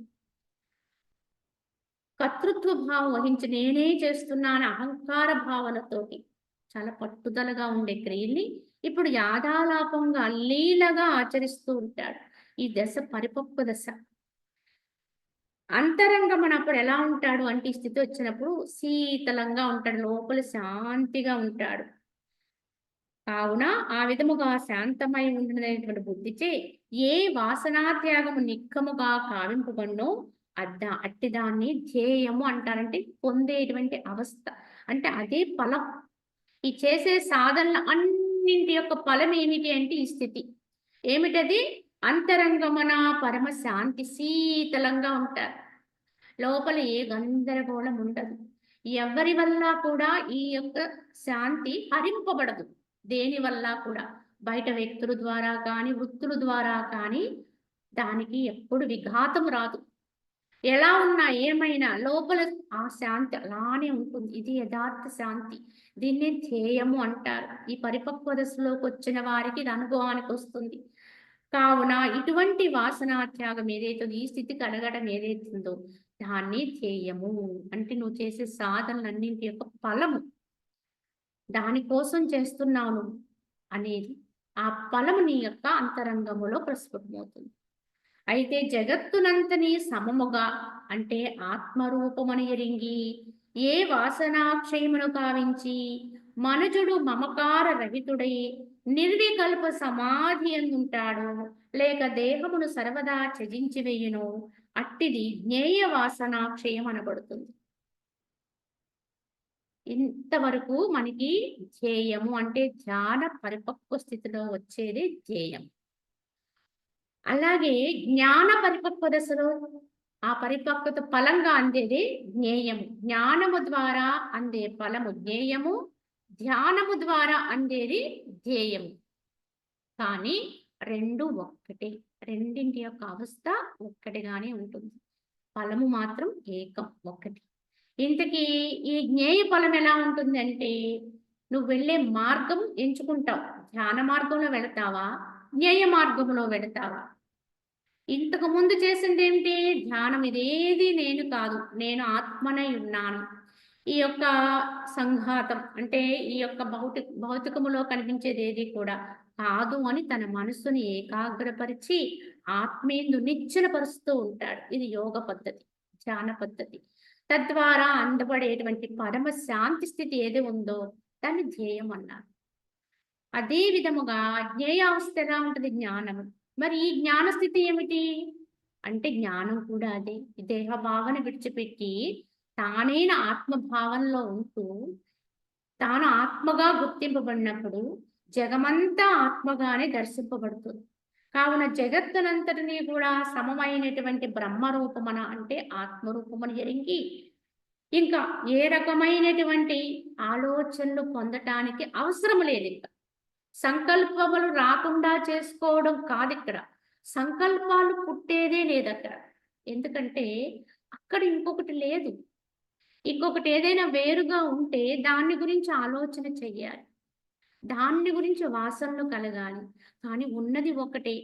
కర్తృత్వ భావం వహించి నేనే చేస్తున్నాను అహంకార భావనతోటి చాలా పట్టుదలగా ఉండే క్రియల్ని ఇప్పుడు యాదాలాపంగా లీలగా ఆచరిస్తూ ఉంటాడు. ఈ దశ పరిపక్వ దశ. అంతరంగం అప్పుడు ఎలా ఉంటాడు అంటే ఈ స్థితి వచ్చినప్పుడు శీతలంగా ఉంటాడు. లోపల శాంతిగా ఉంటాడు. కావున ఆ విధముగా శాంతమై ఉండినటువంటి బుద్ధిచే ఏ వాసనాత్యాగము నిక్కముగా కావింపబడినో అట్టిదాన్ని ధ్యేయము అంటారంటే పొందేటువంటి అవస్థ. అంటే అదే ఫలం. ఈ చేసే సాధనల అన్నింటి యొక్క ఫలం ఏమిటి అంటే ఈ స్థితి. ఏమిటది? అంతరంగమున పరమ శాంతి శీతలంగా ఉంటారు. లోపల ఏ గందరగోళం ఉండదు. ఎవరి వల్ల కూడా ఈ యొక్క శాంతి హరింపబడదు. దేని వల్ల కూడా బయట వ్యక్తుల ద్వారా కానీ వృత్తుల ద్వారా కానీ దానికి ఎప్పుడు విఘాతం రాదు. ఎలా ఉన్నా ఏమైనా లోపల ఆ శాంతి అలానే ఉంటుంది. ఇది యథార్థ శాంతి. దీన్నే ధ్యేయము అంటారు. ఈ పరిపక్వ దశలోకి వచ్చిన వారికి ఇది అనుభవానికి వస్తుంది. కావున ఇటువంటి వాసనాత్యాగం ఏదైతే ఈ స్థితి కలగడం ఏదైతుందో దాన్ని ధ్యేయము అంటే నువ్వు చేసే సాధనలన్నింటి యొక్క ఫలము. దానికోసం చేస్తున్నాను అనేది ఆ ఫలము నీ యొక్క అంతరంగములో ప్రస్ఫుటమవుతుంది. అయితే జగత్తునంతని సమముగా అంటే ఆత్మరూపమని ఎరింగి ఏ వాసనాక్షయమును కావించి మనుజుడు మమకార రహితుడై నిర్వికల్ప సమాధి అందుంటాడు లేక దేహమును సర్వదా త్యజించి వేయును అట్టిది జ్ఞేయ వాసనాక్షయం అనబడుతుంది. ఇంతవరకు మనకి ధ్యేయము అంటే ధ్యాన పరిపక్వ స్థితిలో వచ్చేది ధ్యేయం. అలాగే జ్ఞాన పరిపక్వ దశలో ఆ పరిపక్వత ఫలంగా అందేది జ్ఞేయము. జ్ఞానము ద్వారా అందే ఫలము జ్ఞేయము, ధ్యానము ద్వారా అందేది ధ్యేయము. కానీ రెండు ఒక్కటే. రెండింటి యొక్క అవస్థ ఒక్కటిగానే ఉంటుంది. ఫలము మాత్రం ఏకం, ఒకటి. ఇంతకీ ఈ జ్ఞేయ ఫలం ఎలా ఉంటుందంటే, నువ్వు వెళ్ళే మార్గం ఎంచుకుంటావు. ధ్యాన మార్గంలో వెళతావా? జ్ఞేయ మార్గంలో వెళతావా? ఇంతకు ముందు చేసిందేంటి? ధ్యానం ఇదేది నేను కాదు. నేను ఆత్మనై ఉన్నాను. ఈ యొక్క సంఘాతం అంటే ఈ యొక్క భౌతికములో కనిపించేదేది కూడా కాదు అని తన మనస్సుని ఏకాగ్రపరిచి ఆత్మేందు నిశ్చలపరుస్తూ ఉంటాడు. ఇది యోగ పద్ధతి, ధ్యాన పద్ధతి. తద్వారా అందబడేటువంటి పరమ శాంతి స్థితి ఏది ఉందో దాన్ని ధ్యేయం అన్నారు. అదే విధముగా జ్ఞేయావస్థ ఎలా ఉంటుంది? జ్ఞానము. మరి ఈ జ్ఞాన స్థితి ఏమిటి అంటే, జ్ఞానం కూడా అదే. ఈ దేహ భావన విడిచిపెట్టి తానైన ఆత్మభావంలో ఉంటూ తాను ఆత్మగా గుర్తింపబడినప్పుడు జగమంతా ఆత్మగానే దర్శింపబడుతుంది. కావున జగత్తునంతటినీ కూడా సమమైనటువంటి బ్రహ్మరూపమన అంటే ఆత్మరూపమని ఎరిగి ఇంకా ఏ రకమైనటువంటి ఆలోచనలు పొందటానికి అవసరం లేదు. ఇంకా సంకల్పములు రాకుండా చేసుకోవడం కాదిక్కడ. సంకల్పాలు పుట్టేదే లేదక్కడ. ఎందుకంటే అక్కడ ఇంకొకటి లేదు. ఇంకొకటి ఏదైనా వేరుగా ఉంటే దాన్ని గురించి ఆలోచన చెయ్యాలి. దాన్ని గురించి వాసనలు కలగాలి. కానీ ఉన్నది ఒకటే.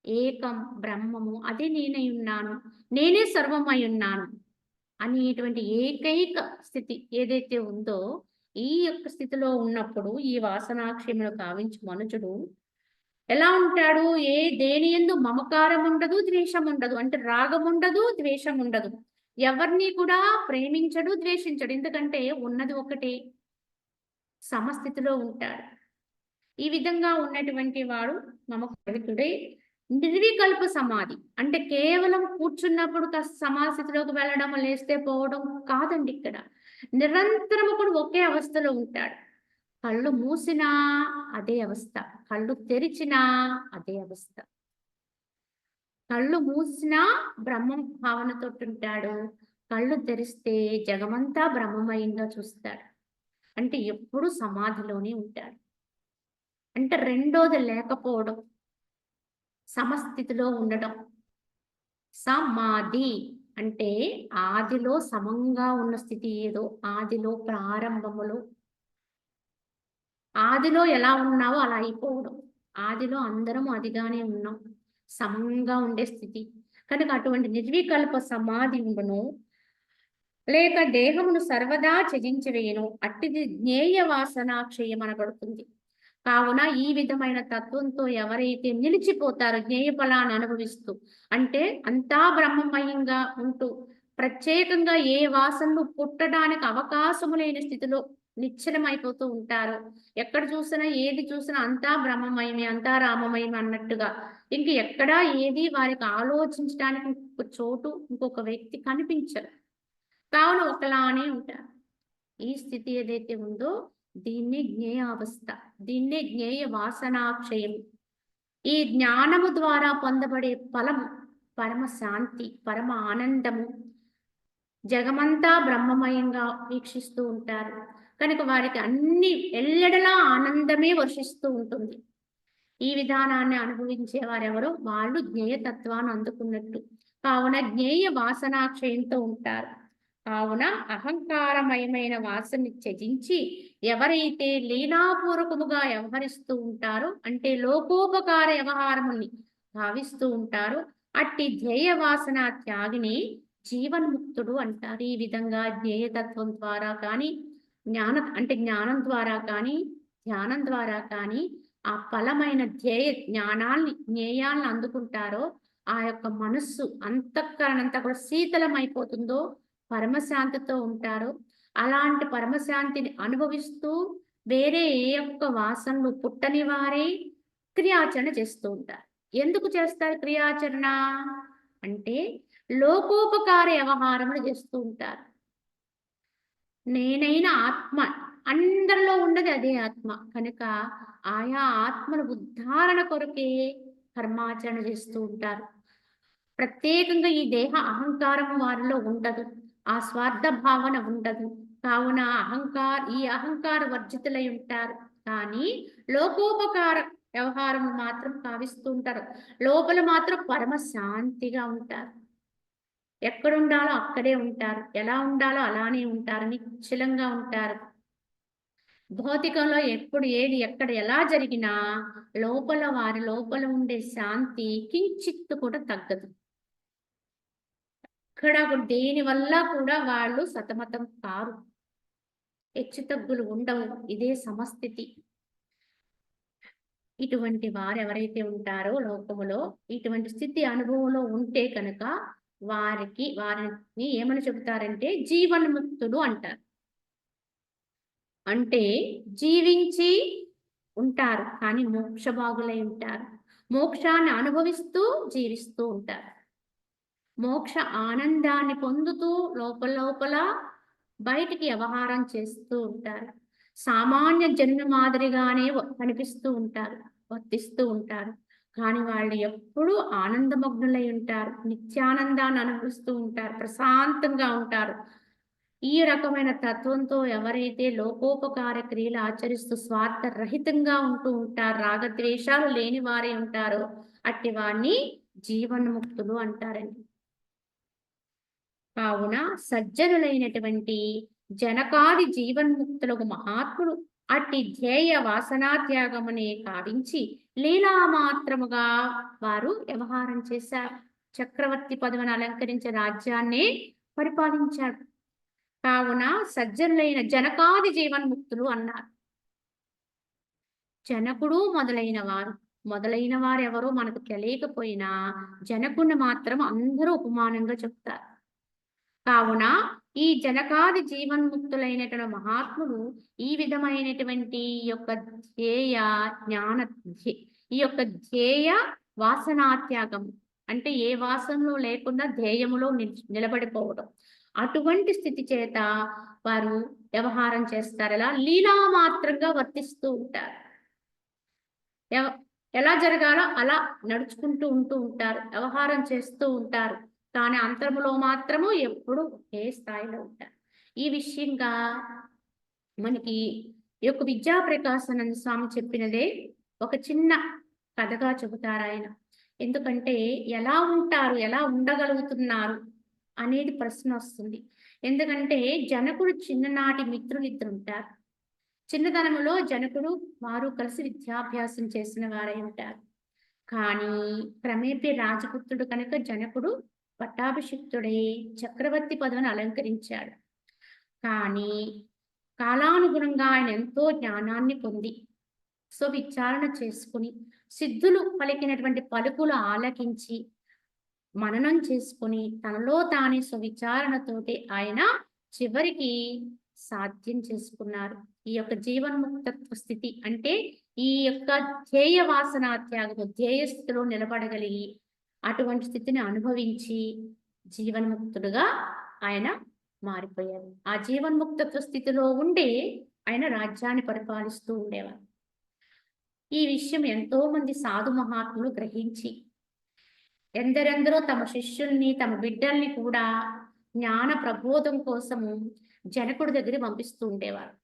ఏకం బ్రహ్మము. అదే నేనై ఉన్నాను. నేనే సర్వమై ఉన్నాను అనేటువంటి ఏకైక స్థితి ఏదైతే ఉందో, ఈ యొక్క స్థితిలో ఉన్నప్పుడు ఈ వాసనాక్షయములు కావించి మనుజుడు ఎలా ఉంటాడు? దేనియందు మమకారం ఉండదు, ద్వేషం ఉండదు. అంటే రాగం ఉండదు, ద్వేషం ఉండదు. ఎవరిని కూడా ప్రేమించడు, ద్వేషించడు. ఎందుకంటే ఉన్నది ఒకటే. సమస్థితిలో ఉంటాడు. ఈ విధంగా ఉన్నటువంటి వాడు మమకారితుడై నిర్వికల్ప సమాధి. అంటే కేవలం కూర్చున్నప్పుడు కాస్త సమాధిస్థితిలోకి వెళ్ళడం, లేస్తే పోవడం కాదండి ఇక్కడ. నిరంతరము కూడా ఒకే అవస్థలో ఉంటాడు. కళ్ళు మూసినా అదే అవస్థ, కళ్ళు తెరిచినా అదే అవస్థ. కళ్ళు మూసినా బ్రహ్మం భావనతోటుంటాడు. కళ్ళు తెరిస్తే జగమంతా బ్రహ్మమయంగా చూస్తాడు. అంటే ఎప్పుడు సమాధిలోనే ఉంటాడు. అంటే రెండోది లేకపోవడం, సమస్థితిలో ఉండడం. సమాధి అంటే ఆదిలో సమంగా ఉన్న స్థితి ఏదో, ఆదిలో ప్రారంభములో ఆదిలో ఎలా ఉన్నావో అలా అయిపోవడం. ఆదిలో అందరం అదిగానే ఉన్నాం. సమంగా ఉండే స్థితి. కనుక అటువంటి నిర్వికల్ప సమాధి ఉండును. లేక దేహమును సర్వదా త్యజించివేయును. అట్టిది జ్ఞేయ వాసనాక్షయమనబడుతుంది. కావున ఈ విధమైన తత్వంతో ఎవరైతే నిలిచిపోతారో జ్ఞేయ ఫలాన్ని అనుభవిస్తూ, అంటే అంతా బ్రహ్మమయంగా ఉంటూ ప్రత్యేకంగా ఏ వాసనలు పుట్టడానికి అవకాశము లేని స్థితిలో నిశ్చలమైపోతూ ఉంటారు. ఎక్కడ చూసినా ఏది చూసినా అంతా బ్రహ్మమయమే, అంతా రామమయమే అన్నట్టుగా ఇంక ఎక్కడా ఏది వారికి ఆలోచించడానికి ఇంకొక చోటు, ఇంకొక వ్యక్తి కనిపించరు. కావున ఒకలానే ఉంటారు. ఈ స్థితి ఏదైతే ఉందో దీన్నే జ్ఞేయావస్థ, దీన్నే జ్ఞేయ వాసనాక్షయం. ఈ జ్ఞానము ద్వారా పొందబడే ఫలము పరమ శాంతి, పరమ ఆనందము. జగమంతా బ్రహ్మమయంగా వీక్షిస్తూ ఉంటారు. కనుక వారికి అన్ని ఎల్లెడలా ఆనందమే వర్షిస్తూ ఉంటుంది. ఈ విధానాన్ని అనుభవించే వారెవరో వాళ్ళు జ్ఞేయతత్వాన్ని అందుకున్నట్టు. కావున జ్ఞేయ వాసనాక్షయంతో ఉంటారు. కావున అహంకారమయమైన వాసనని త్యజించి ఎవరైతే లీలాపూర్వకముగా వ్యవహరిస్తూ ఉంటారో, అంటే లోకోపకార వ్యవహారముని భావిస్తూ ఉంటారో, అట్టి ధ్యేయ వాసన త్యాగిని జీవన్ముక్తుడు అంటారు. ఈ విధంగా జ్ఞేయతత్వం ద్వారా కానీ, జ్ఞానం ద్వారా కానీ, ధ్యానం ద్వారా కానీ ఆ ఫలమైన జ్ఞేయాలను అందుకుంటారో ఆ యొక్క మనస్సు అంతఃకరణ అంతా కూడా శీతలమైపోతుందో, పరమశాంతితో ఉంటారో, అలాంటి పరమశాంతిని అనుభవిస్తూ వేరే ఏ ఒక్క వాసనలు పుట్టని వారే క్రియాచరణ చేస్తూ ఉంటారు. ఎందుకు చేస్తారు క్రియాచరణ? అంటే లోకోపకార వ్యవహారములు చేస్తూ ఉంటారు. నేనైన ఆత్మ, అందరిలో ఉన్నది అదే ఆత్మ. కనుక ఆయా ఆత్మల ఉద్ధారణ కొరకే కర్మాచరణ చేస్తూ ఉంటారు. ప్రత్యేకంగా ఈ దేహ అహంకారం వారిలో ఉండదు. ఆ స్వార్థ భావన ఉండదు. కావున ఈ అహంకార వర్జితులై ఉంటారు. కానీ లోకోపకార వ్యవహారం మాత్రం కావిస్తూ ఉంటారు. లోపల మాత్రం పరమ శాంతిగా ఉంటారు. ఎక్కడుండాలో అక్కడే ఉంటారు. ఎలా ఉండాలో అలానే ఉంటారు. నిశ్చలంగా ఉంటారు. భౌతికంలో ఎప్పుడు ఏది ఎక్కడ ఎలా జరిగినా లోపల వారి లోపల ఉండే శాంతి కించిత్తు కూడా తగ్గదు. ఇక్కడ దేని వల్ల కూడా వాళ్ళు సతమతం కారు. హెచ్చుతగ్గులు ఉండవు. ఇదే సమస్థితి. ఇటువంటి వారెవరైతే ఉంటారో లోకములో, ఇటువంటి స్థితి అనుభవంలో ఉంటే కనుక వారిని ఏమని చెబుతారంటే జీవన్ముక్తుడు అంటారు. అంటే జీవించి ఉంటారు. కానీ మోక్షభాగులై ఉంటారు. మోక్షాన్ని అనుభవిస్తూ జీవిస్తూ ఉంటారు. మోక్ష ఆనందాన్ని పొందుతూ లోపల బయటికి వ్యవహారం చేస్తూ ఉంటారు. సామాన్య జన్మ మాదిరిగానే కనిపిస్తూ ఉంటారు. వర్తిస్తూ ఉంటారు. కానీ వాళ్ళు ఎప్పుడూ ఆనందమగ్నులై ఉంటారు. నిత్యానందాన్ని అనుభవిస్తూ ఉంటారు. ప్రశాంతంగా ఉంటారు. ఈ రకమైన తత్వంతో ఎవరైతే లోకోపకార క్రియలు ఆచరిస్తూ స్వార్థరహితంగా ఉంటూ ఉంటారు, రాగద్వేషాలు లేని వారే ఉంటారో అట్టి వారిని జీవన్ముక్తులు అంటారండి. కావున సజ్జనులైనటువంటి జనకాది జీవన్ముక్తులకు మహాత్ములు అట్టి ధ్యేయ వాసనాత్యాగమునే కావించి లీలామాత్రముగా వారు వ్యవహారం చేశారు. చక్రవర్తి పదవిని అలంకరించే రాజ్యాన్నే పరిపాలించాడు. కావున సజ్జనులైన జనకాది జీవన్ముక్తులు అన్నారు. జనకుడు మొదలైన వారు ఎవరో మనకు తెలియకపోయినా జనకుని మాత్రం అందరూ ఉపమానంగా చెప్తారు. కావున ఈ జనకాది జీవన్ముక్తులైనటువంటి మహాత్ములు ఈ విధమైనటువంటి ఈ యొక్క ధ్యేయ వాసనాత్యాగం అంటే ఏ వాసనలో లేకుండా ధ్యేయములో నిలబడిపోవడం, అటువంటి స్థితి చేత వారు వ్యవహారం చేస్తారు. ఎలా లీలామాత్రంగా వర్తిస్తూ ఉంటారు. ఎలా జరగాలో అలా నడుచుకుంటూ ఉంటారు. వ్యవహారం చేస్తూ ఉంటారు. కానీ అంతరములో మాత్రము ఎప్పుడు ఒకే స్థాయిలో ఉంటారు. ఈ విషయంగా మనకి ఈ యొక్క విద్యాప్రకాశానంద స్వామి చెప్పినదే ఒక చిన్న కథగా చెబుతారు ఆయన. ఎందుకంటే ఎలా ఉంటారు, ఎలా ఉండగలుగుతున్నారు అనేది ప్రశ్న వస్తుంది. ఎందుకంటే జనకుడు చిన్ననాటి మిత్రులు ఇద్దరు ఉంటారు. చిన్నతనములో జనకుడు వారు కలిసి విద్యాభ్యాసం చేసిన వారై ఉంటారు. కానీ క్రమేపీ రాజపుత్రుడు కనుక జనకుడు పట్టాభిషిక్తుడై చక్రవర్తి పదవిని అలంకరించాడు. కానీ కాలానుగుణంగా ఆయన ఎంతో జ్ఞానాన్ని పొంది విచారణ చేసుకుని సిద్ధులు పలికినటువంటి పలుకులు ఆలకించి మననం చేసుకుని తనలో తానే విచారణతోటి ఆయన చివరికి సాధ్యం చేసుకున్నారు. ఈ యొక్క జీవన్ముక్తత్వ స్థితి అంటే ఈ యొక్క ధ్యేయ వాసనాత్యాగము, ధ్యేయ స్థితిలో నిలబడగలిగి అటువంటి స్థితిని అనుభవించి జీవన్ముక్తుడుగా ఆయన మారిపోయారు. ఆ జీవన్ముక్తత్వ స్థితిలో ఉండే ఆయన రాజ్యాన్ని పరిపాలిస్తూ ఉండేవారు. ఈ విషయం ఎంతో మంది సాధు మహాత్ములు గ్రహించి ఎందరెందరో తమ శిష్యుల్ని తమ బిడ్డల్ని కూడా జ్ఞాన ప్రబోధం కోసము జనకుడి దగ్గర పంపిస్తూ ఉండేవారు.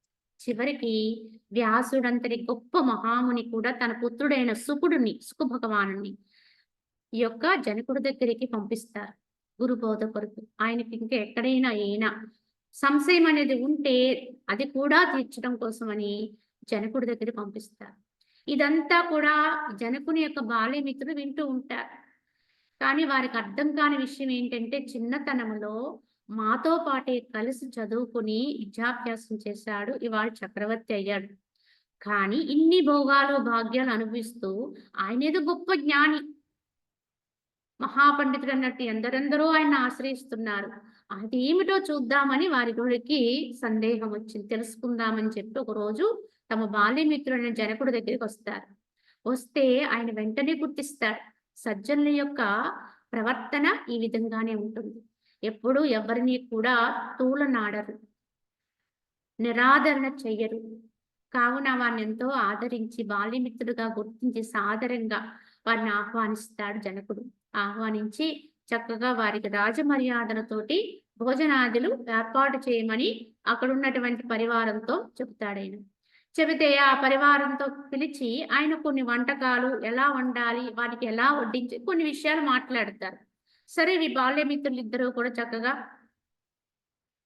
చివరికి వ్యాసుడంతటి గొప్ప మహాముని కూడా తన పుత్రుడైన సుకు భగవానుని ఈ యొక్క జనకుడి దగ్గరికి పంపిస్తారు గురుబోధ కొరకు. ఆయనకి ఇంకా ఎక్కడైనా అయినా సంశయం అనేది ఉంటే అది కూడా తీర్చడం కోసమని జనకుడి దగ్గర పంపిస్తారు. ఇదంతా కూడా జనకుని యొక్క బాల్యమిత్రులు వింటూ ఉంటారు. కానీ వారికి అర్థం కాని విషయం ఏంటంటే చిన్నతనంలో మాతో పాటే కలిసి చదువుకుని విద్యాభ్యాసం చేశాడు, ఇవాళ చక్రవర్తి అయ్యాడు. కానీ ఇన్ని భోగాలు భాగ్యాలు అనుభవిస్తూ ఆయన ఏదో గొప్ప జ్ఞాని మహాపండితుడు అన్నట్టు ఎందరెందరో ఆయన ఆశ్రయిస్తున్నారు. అదేమిటో చూద్దామని వారి గురికి సందేహం వచ్చింది. తెలుసుకుందామని చెప్పి ఒకరోజు తమ బాల్యమిత్రుడైన జనకుడి దగ్గరికి వస్తారు. వస్తే ఆయన వెంటనే గుర్తిస్తాడు. సజ్జనుల యొక్క ప్రవర్తన ఈ విధంగానే ఉంటుంది. ఎప్పుడూ ఎవరిని కూడా తూలనాడరు, నిరాదరణ చెయ్యరు. కావున వారిని ఎంతో ఆదరించి బాల్యమిత్రుడుగా గుర్తించి సాదరంగా వారిని ఆహ్వానిస్తాడు జనకుడు. ఆహ్వానించి చక్కగా వారికి రాజమర్యాదలతోటి భోజనాదులు ఏర్పాటు చేయమని అక్కడ ఉన్నటువంటి పరివారంతో చెబుతాడాయన. చెబితే ఆ పరివారంతో పిలిచి ఆయన కొన్ని వంటకాలు ఎలా వండాలి, వాటికి ఎలా వడ్డించి కొన్ని విషయాలు మాట్లాడతారు. సరే ఈ బాల్యమిత్రులిద్దరూ కూడా చక్కగా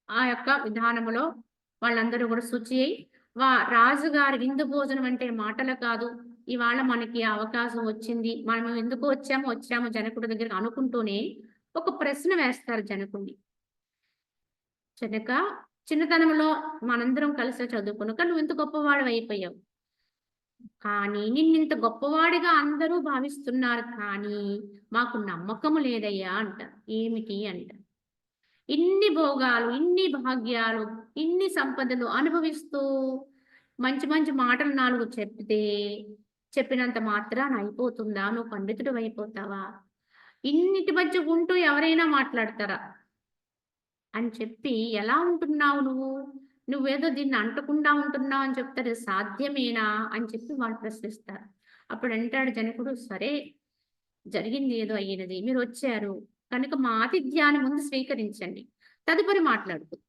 ఆ యొక్క విధానములో వాళ్ళందరూ కూడా శుచి అయి రాజుగారి విందు భోజనం అంటే మాటలు కాదు. ఇవాళ మనకి అవకాశం వచ్చింది. మనం ఎందుకు వచ్చాము జనకుడి దగ్గరికి అనుకుంటూనే ఒక ప్రశ్న వేస్తారు జనకుడిని. జనక, చిన్నతనంలో మనందరం కలిసే చదువుకున్నాం. కానీ నువ్వింత గొప్పవాడివయిపోయావు. కానీ నిన్నింత గొప్పవాడిగా అందరూ భావిస్తున్నారు కానీ, మాకు నమ్మకము లేదయ్యా అంటారు. ఏమిటి అంటారు. ఇన్ని భోగాలు, ఇన్ని భాగ్యాలు, ఇన్ని సంపదలు అనుభవిస్తూ మంచి మంచి మాటలు 4 చెప్తే, చెప్పినంత మాత్రాన అయిపోతుందా? నువ్వు పండితుడివయిపోతావా? ఇన్నిటి మధ్య ఉంటూ ఎవరైనా మాట్లాడతారా? అని చెప్పి, "ఎలా ఉంటున్నావు నువ్వు? నువ్వేదో దీన్ని అంటకుండా ఉంటున్నావు" అని చెప్తారు. "సాధ్యమేనా?" అని చెప్పి వాళ్ళు ప్రశ్నిస్తారు. అప్పుడంటాడు జనకుడు, "సరే, జరిగింది ఏదో అయ్యినది. మీరొచ్చారు. కనుక మా ఆతిథ్యాన్ని ముందు స్వీకరించండి. తదుపరి మాట్లాడుకుందాం"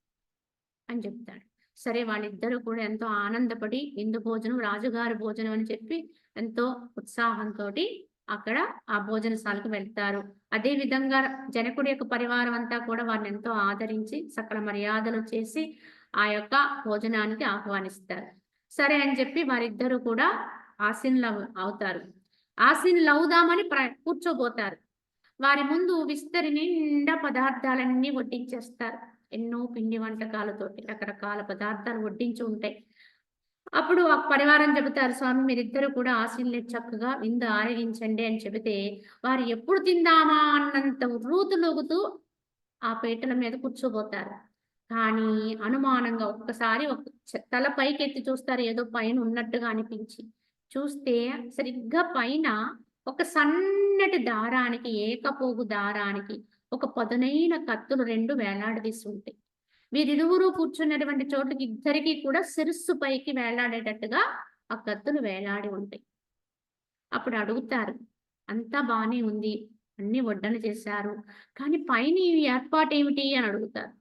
అని చెప్తాడు. సరే వాళ్ళిద్దరూ కూడా ఎంతో ఆనందపడి విందు భోజనం, రాజుగారి భోజనం అని చెప్పి ఎంతో ఉత్సాహంతోటి అక్కడ ఆ భోజనశాలకు వెళ్తారు. అదే విధంగా జనకుడి యొక్క పరివారం అంతా కూడా వారినెంతో ఆదరించి సకల మర్యాదలు చేసి ఆ యొక్క భోజనానికి ఆహ్వానిస్తారు. సరే అని చెప్పి వారిద్దరూ కూడా అవుతారు. ఆసీనులవుదామని కూర్చోబోతారు. వారి ముందు విస్తరి నిండా పదార్థాలన్నీ వడ్డించేస్తారు. ఎన్నో పిండి వంటకాలతోటి రకరకాల పదార్థాలు వడ్డించి ఉంటాయి. అప్పుడు ఆ పరివారం చెబుతారు, "స్వామి మీరిద్దరూ కూడా ఆశీనులై చక్కగా విందు ఆరగించండి" అని చెబితే, వారు ఎప్పుడు తిందామా అన్నంత ఉర్రూతలూగుతూ ఆ పీటల మీద కూర్చోబోతారు. కానీ అనుమానంగా ఒక్కసారి తల పైకెత్తి చూస్తారు ఏదో పైన ఉన్నట్టుగా అనిపించి. చూస్తే సరిగ్గా పైన ఒక సన్నటి దారానికి, ఏకపోగు దారానికి ఒక పదునైన కత్తులు 2 వేలాడదీసి ఉంటాయి. వీరిరువురు కూర్చున్నటువంటి చోటుకి ఇద్దరికీ కూడా శిరస్సు పైకి వేలాడేటట్టుగా ఆ కత్తులు వేలాడి ఉంటాయి. అప్పుడు అడుగుతారు, "అంతా బానే ఉంది. అన్నీ వడ్డన చేశారు. కానీ పైన ఈ ఏర్పాటేమిటి?" అని అడుగుతారు.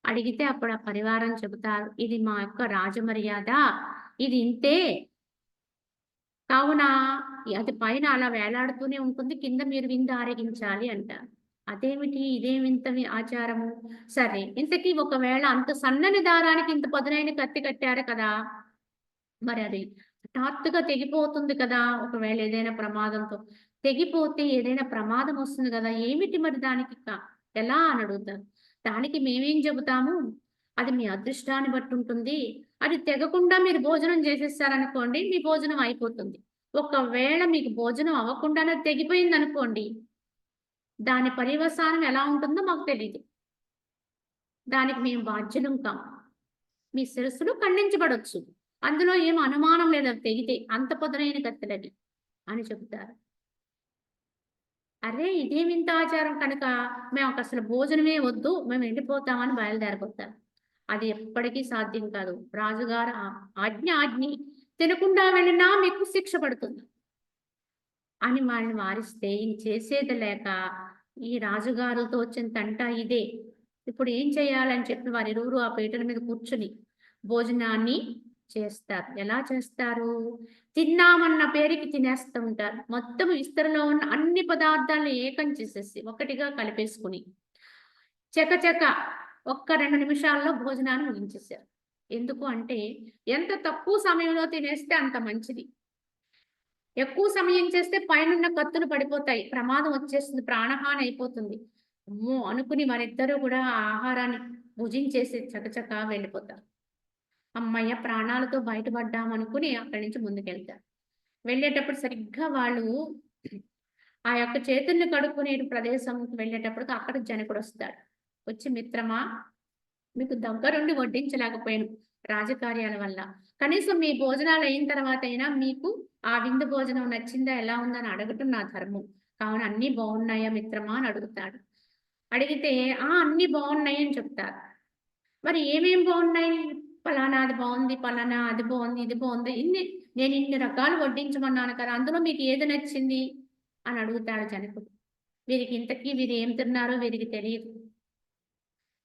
అడిగితే అప్పుడు ఆ పరివారం చెబుతారు, "ఇది మా యొక్క రాజమర్యాద. ఇది ఇంతే. కావున అది పైన అలా వేలాడుతూనే ఉంటుంది. కింద మీరు విందు ఆరగించాలి" అంటారు. అదేమిటి? ఇదేమింత ఆచారము? సరే, ఇంతకీ ఒకవేళ అంత సన్నని దారానికి ఇంత పదునైన కత్తి కట్టారు కదా! మరి అది హఠాత్తుగా తెగిపోతుంది కదా! ఒకవేళ ఏదైనా ప్రమాదంతో. తెగిపోతే ఏదైనా ప్రమాదం వస్తుంది గదా! ఏమిటి మరి దానికి ఎలా అని అడుగుతారు. దానికి మేమేం చెబుతాము, అది మీ అదృష్టాన్ని బట్టి ఉంటుంది. అది తెగకుండా మీరు భోజనం చేసేసారనుకోండి, మీ భోజనం అయిపోతుంది. ఒకవేళ మీకు భోజనం అవ్వకుండానే తెగిపోయిందనుకోండి, దాని పర్యవసానం ఎలా ఉంటుందో మాకు తెలీదు. దానికి మేము బాధ్యులం కాం. మీ శిరస్సులు ఖండించబడొచ్చు. అందులో ఏం అనుమానం లేదు అది తెగితే. అంత పదునైన కత్తెలవి అని చెబుతారు. అరే! ఇదేమింత ఆచారం కనుక మేమకసలు భోజనమే వద్దు. మేము వెళ్ళిపోతామని బయలుదేరిపోతారు. అది ఎప్పటికీ సాధ్యం కాదు. రాజుగారు ఆజ్ఞ. తినకుండా వెళ్ళినా మీకు శిక్ష పడుతుంది అని వాళ్ళని వారిస్తే చేసేది లేక ఈ రాజుగారులతో వచ్చిన తంట ఇదే. ఇప్పుడు ఏం చేయాలని చెప్పి వారిరువురు ఆ పీటల మీద కూర్చొని భోజనాన్ని చేస్తారు. ఎలా చేస్తారు? తిన్నామన్న పేరుకి తినేస్తూ ఉంటారు. మొత్తం విస్తరలో ఉన్న అన్ని పదార్థాలను ఏకం చేసేసి ఒకటిగా కలిపేసుకొని చకచక ఒక్క 2 నిమిషాల్లో భోజనాన్ని ముగించేశారు. ఎందుకు అంటే ఎంత తక్కువ సమయంలో తినేస్తే అంత మంచిది. ఎక్కువ సమయం చేస్తే పైనున్న కత్తులు పడిపోతాయి. ప్రమాదం వచ్చేస్తుంది. ప్రాణహాని అయిపోతుంది. అమ్మో! అనుకుని వారిద్దరూ కూడా ఆ ఆహారాన్ని భుజించేసి చకచకా వెళ్ళిపోతారు. హమ్మయ్య! ప్రాణాలతో బయటపడ్డామనుకుని అక్కడి నుంచి ముందుకెళ్తారు. వెళ్ళేటప్పుడు సరిగ్గా వాళ్ళు ఆ యొక్క చేతుల్ని కడుక్కునే ప్రదేశంకి వెళ్ళేటప్పటికి అక్కడ జనకుడొస్తాడు. వచ్చి "మిత్రమా, మీకు దగ్గరుండి వడ్డించలేకపోయాను రాజకార్యాల వల్ల. కనీసం మీ భోజనాలయిన తర్వాతైనా మీకు ఆ విందు భోజనం నచ్చిందా? ఎలా ఉందని అడగటం నా ధర్మం. కావున అన్నీ బావున్నాయా మిత్రమా?" అని అడుగుతాడు. అడిగితే "ఆ! అన్నీ బావున్నాయి" అని చెప్తారు. మరి ఏమేం బావున్నాయి? పలానా అది బావుంది, పలానా అది బావుంది, ఇది బావుంది. నేనిన్ని రకాలు వడ్డించమన్నాను కదా! అందులో మీకు ఏది నచ్చింది? అని అడుగుతాడు జనకుడు. వీరేం తిన్నారో వీరికి తెలీదు.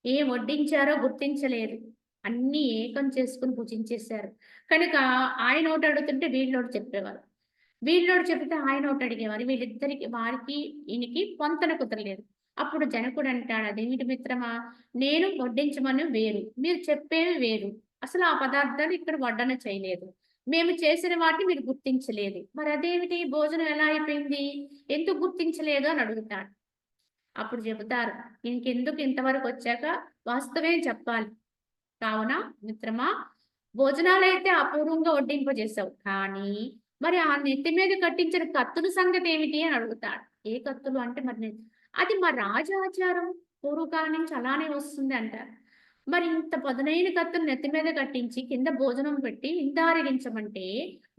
ఏం వడ్డించారో గుర్తించలేదు. అన్నీ ఏకం చేసుకొని భుజించేశారు. కనుక ఆయనోటి అడుగుతుంటే వీళ్ళోటి చెప్పేవారు. వీళ్ళోటి చెబితే ఆయనోటి అడిగేవారు. వీళ్ళిద్దరికి ఈయనకి పొంతన కుదరలేదు. అప్పుడు జనకుడు అంటాడు, అదేమిటి మిత్రమా, నేను వడ్డించమని వేరు, మీరు చెప్పేవి వేరు. అసలు ఆ పదార్థాలు ఇక్కడ వడ్డన చేయలేదు. మేము చేసిన వాటిని మీరు గుర్తించలేదు. మరి అదేమిటి భోజనం ఎలా అయిపోయింది? ఎందుకు గుర్తించలేదు అని అడుగుతాడు. అప్పుడు చెబుతారు, ఇంకెందుకు ఇంతవరకు వచ్చాక వాస్తవమే చెప్పాలి. కావున మిత్రమా, భోజనాలైతే అపూర్వంగా వడ్డింపజేశావు. కానీ మరి ఆ నెత్తి మీద కట్టించిన కత్తుల సంగతి ఏమిటి అని అడుగుతాడు. ఏ కత్తులు అంటే మరి అది మా రాజాచారం, పూర్వకాలం నుంచి అలానే వస్తుంది అంటారు. మరి ఇంత పదునైన కత్తులు నెత్తి మీద కట్టించి కింద భోజనం పెట్టి ఇందారగించమంటే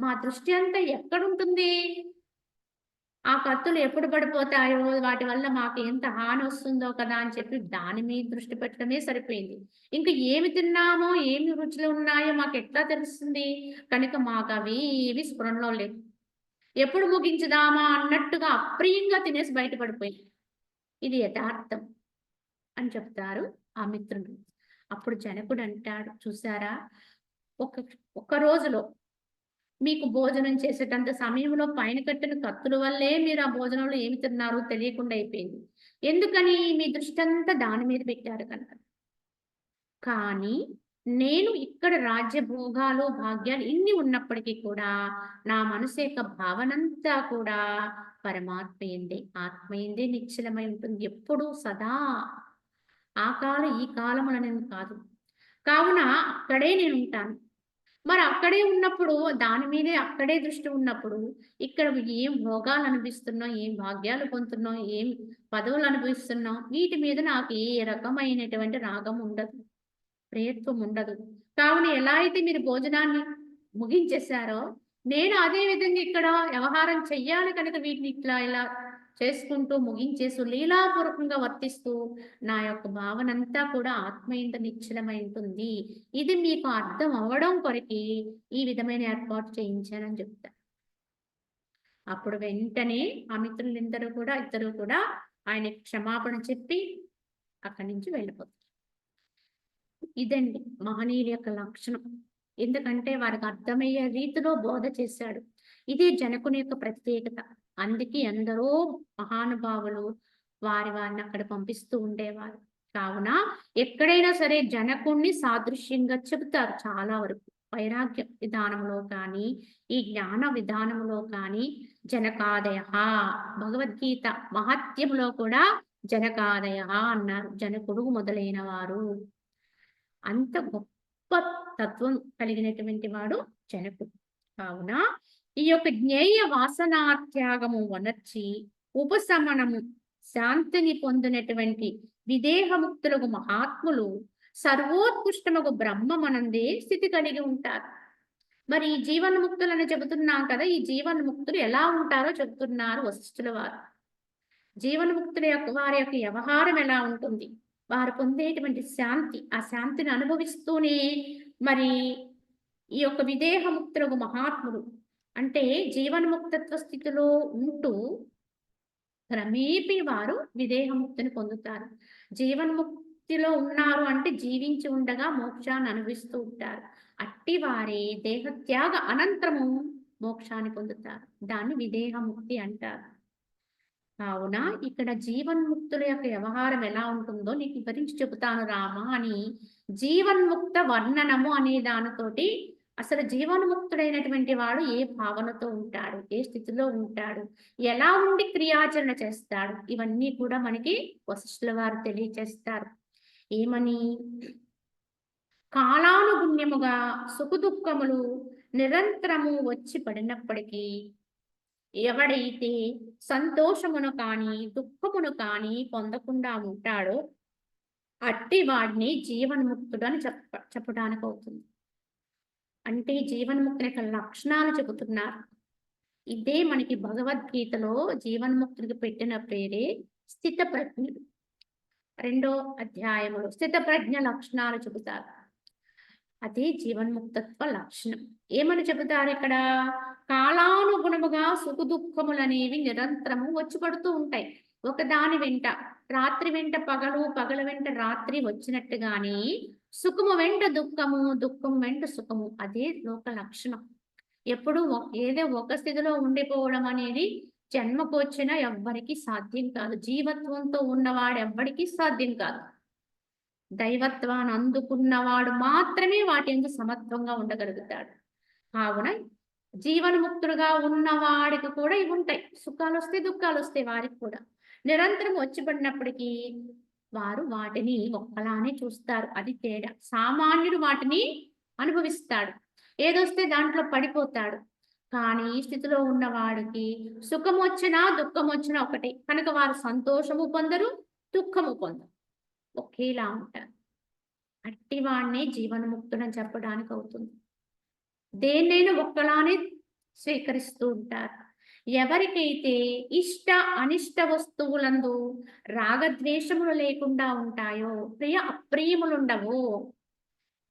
మా దృష్టి అంతా ఎక్కడుంటుంది? ఆ కత్తులు ఎప్పుడు పడిపోతాయో, వాటి వల్ల మాకు ఎంత హానొస్తుందో కదా అని చెప్పి దాని మీద దృష్టి పెట్టడమే సరిపోయింది. ఇంక ఏమి తిన్నామో, ఏమి రుచులు ఉన్నాయో మాకెట్లా తెలుస్తుంది? కనుక మాకవేవి స్ఫురణలో లేవు. ఎప్పుడు ముగించుదామా అన్నట్టుగా అప్రియంగా తినేసి బయట పడిపోయాయి. ఇది యథార్థం అని చెప్తారు ఆ మిత్రుడు. అప్పుడు జనకుడంటాడు, చూసారా, ఒక ఒక్క రోజులో మీకు భోజనం చేసేటంత సమయంలో పైన కట్టిన కత్తుల వల్లే మీరు ఆ భోజనంలో ఏమి తిన్నారో తెలియకుండా అయిపోయింది. ఎందుకని? మీ దృష్టంతా దాని మీద పెట్టారు కనుక. కానీ నేను ఇక్కడ రాజ్య భోగాలు, భాగ్యాలు ఇన్ని ఉన్నప్పటికీ కూడా నా మనసు యొక్క భావనంతా కూడా పరమాత్మయందే, ఆత్మయందే నిశ్చలమై ఉంటుంది. ఎప్పుడూ సదా ఆ కాలం, ఈ కాలములనేది కాదు. కావున అక్కడే నేనుంటాను. మరి అక్కడే ఉన్నప్పుడు దాని మీదే అక్కడే దృష్టి ఉన్నప్పుడు ఇక్కడ ఏం భోగాలు అనిపిస్తున్నాం, ఏం భాగ్యాలు పొందుతున్నాం, ఏం పదవులు అనుభవిస్తున్నాం, వీటి మీద నాకు ఏ రకమైనటువంటి రాగం ఉండదు, ప్రియత్వం ఉండదు. కావున ఎలా అయితే మీరు భోజనాన్ని ముగించేశారో, నేను అదే విధంగా ఇక్కడ వ్యవహారం చెయ్యాలి కనుక వీటిని ఇట్లా ఇలా చేసుకుంటూ ముగించేస్తూ లీలాపూర్వకంగా వర్తిస్తూ నా యొక్క భావనంతా కూడా ఆత్మయందు నిశ్చలమై ఉంటుంది. ఇది మీకు అర్థం అవ్వడం కొరకి ఈ విధమైన ఏర్పాటు చేయించానని చెప్తా. అప్పుడు వెంటనే ఆ మిత్రులిద్దరూ కూడా ఇద్దరు కూడా ఆయనకి క్షమాపణ చెప్పి అక్కడి నుంచి వెళ్ళిపోతారు. ఇదండి మహనీయుల యొక్క లక్షణం. ఎందుకంటే వారికి అర్థమయ్యే రీతిలో బోధ చేశాడు. ఇదే జనకుని యొక్క ప్రత్యేకత. అందుకే ఎందరో మహానుభావులు వారిని అక్కడ పంపిస్తూ ఉండేవారు. కావున ఎక్కడైనా సరే జనకుణ్ణి సాదృశ్యంగా చెబుతారు చాలా వరకు. వైరాగ్య విధానంలో కానీ, ఈ జ్ఞాన విధానంలో కానీ జనకాదయః, భగవద్గీత మహాత్మ్యంలో కూడా జనకాదయః అన్నారు. జనకుడు మొదలైన వారు. అంత గొప్ప తత్వం కలిగినటువంటి వాడు జనకుడు. కావున ఈ యొక్క జ్ఞేయ వాసనాత్యాగము వనర్చి ఉపశమనము, శాంతిని పొందినటువంటి విదేహముక్తులకు మహాత్ములు సర్వోత్కృష్టముకు బ్రహ్మమనందే స్థితి కలిగి ఉంటారు. మరి ఈ జీవన్ముక్తులని చెబుతున్నాం కదా, ఈ జీవన్ముక్తులు ఎలా ఉంటారో చెబుతున్నారు వశిష్ఠుల వారు. జీవన్ముక్తుల యొక్క వారి యొక్క వ్యవహారం ఎలా ఉంటుంది, వారు పొందేటువంటి శాంతి, ఆ శాంతిని అనుభవిస్తూనే మరి ఈ యొక్క విదేహముక్తులకు మహాత్ములు అంటే జీవన్ముక్తత్వ స్థితిలో ఉంటూ క్రమేపీ వారు విదేహముక్తిని పొందుతారు. జీవన్ముక్తిలో ఉన్నారు అంటే జీవించి ఉండగా మోక్షాన్ని అనుభవిస్తూ ఉంటారు. అట్టి వారే దేహత్యాగ అనంతరము మోక్షాన్ని పొందుతారు. దాన్ని విదేహముక్తి అంటారు. కావున ఇక్కడ జీవన్ముక్తుల యొక్క వ్యవహారం ఎలా ఉంటుందో నీకు వివరించి చెబుతాను రామా అని జీవన్ముక్త వర్ణనము అనే దానితోటి అసలు జీవన్ముక్తుడైనటువంటి వాడు ఏ భావనతో ఉంటాడు, ఏ స్థితిలో ఉంటాడు, ఎలా ఉండి క్రియాచరణ చేస్తాడు, ఇవన్నీ కూడా మనకి వశిష్ఠుల వారు తెలియచేస్తారు. ఏమని? కాలానుగుణ్యముగా సుఖదుఖములు నిరంతరము వచ్చి పడినప్పటికీ ఎవడైతే సంతోషమును కానీ దుఃఖమును కానీ పొందకుండా ఉంటాడో అట్టి వాడిని జీవన్ముక్తుడు అని చెప్పడానికి అవుతుంది. అంటే జీవన్ముక్తుని యొక్క లక్షణాలు చెబుతున్నారు. ఇదే మనకి భగవద్గీతలో జీవన్ముక్తుడికి పెట్టిన పేరే స్థిత ప్రజ్ఞుడు. 2వ అధ్యాయములో స్థిత ప్రజ్ఞ లక్షణాలు చెబుతారు. అదే జీవన్ముక్తత్వ లక్షణం. ఏమని చెబుతారు ఇక్కడ? కాలానుగుణముగా సుఖదుఖములనేవి నిరంతరము వచ్చి పడుతూ ఉంటాయి. ఒకదాని వెంట రాత్రి వెంట పగలు, పగల వెంట రాత్రి వచ్చినట్టుగానే సుఖము వెంట దుఃఖము, దుఃఖం వెంట సుఖము. అదే లోక లక్షణం. ఎప్పుడు ఏదో ఒక స్థితిలో ఉండిపోవడం అనేది జన్మకు వచ్చినా ఎవ్వరికీ సాధ్యం కాదు. జీవత్వంతో ఉన్నవాడు ఎవ్వడికి సాధ్యం కాదు. దైవత్వాన్ని అందుకున్నవాడు మాత్రమే వాటి యందు సమత్వంగా ఉండగలుగుతాడు. కావున జీవన్ముక్తుడుగా ఉన్నవాడికి కూడా ఇవి ఉంటాయి. సుఖాలొస్తాయి, దుఃఖాలొస్తాయి వారికి కూడా. నిరంతరం వచ్చి పడినప్పటికీ వారు వాటిని ఒక్కలానే చూస్తారు. అది తేడా. సామాన్యుడు వాటిని అనుభవిస్తాడు. ఏదొస్తే దాంట్లో పడిపోతాడు. కానీ ఈ స్థితిలో ఉన్నవాడికి సుఖమొచ్చినా, దుఃఖమొచ్చినా ఒకటే. కనుక వారు సంతోషము పొందరు, దుఃఖము పొందరు. ఒకేలా ఉంటారు. అట్టివాణ్ణే జీవన్ముక్తుడని చెప్పడానికి అవుతుంది. దేన్నైనా ఒక్కలానే స్వీకరిస్తూ ఉంటారు. ఎవరికైతే ఇష్ట, అనిష్ట వస్తువులందు రాగద్వేషములు లేకుండా ఉంటాయో, ప్రియ అప్రియములుండవో,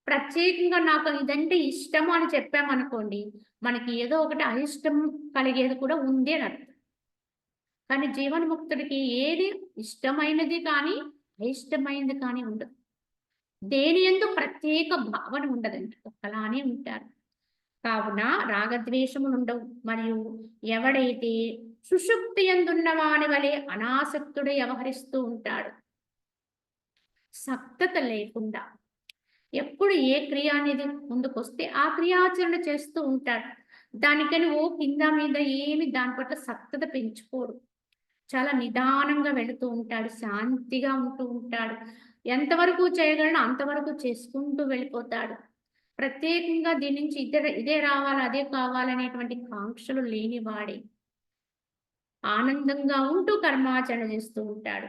ప్రత్యేకంగా నాకు ఇదంటే ఇష్టము అని చెప్పామనుకోండి, మనకి ఏదో ఒకటి అయిష్టం కలిగేది కూడా ఉంది అని అర్థం. కానీ జీవన్ముక్తుడికి ఏది ఇష్టమైనది కానీ, అయిష్టమైనది కానీ ఉండదు. దేని యందు ప్రత్యేక భావన ఉండదండి. ఒక్కలానే ఉంటారు. కావున రాగద్వేషములుండవు. మరియు ఎవడైతే సుషుప్తి యందున్న వాని వలె అనాసక్తుడై వ్యవహరిస్తూ ఉంటాడు. సక్తత లేకుండా ఎప్పుడు ఏ క్రియ అనేది ముందుకొస్తే ఆ క్రియాచరణ చేస్తూ ఉంటాడు. దానికని ఓ కింద మీద ఏమి దాని పట్ల సక్తత పెంచుకోడు. చాలా నిదానంగా వెళుతూ ఉంటాడు. శాంతిగా ఉంటూ ఉంటాడు. ఎంతవరకు చేయగలనో అంతవరకు చేసుకుంటూ వెళ్ళిపోతాడు. ప్రత్యేకంగా దీని నుంచి ఇదే రావాలి, అదే కావాలనేటువంటి కాంక్షలు లేనివాడే. ఆనందంగా ఉంటూ కర్మాచరణ చేస్తూ ఉంటాడు.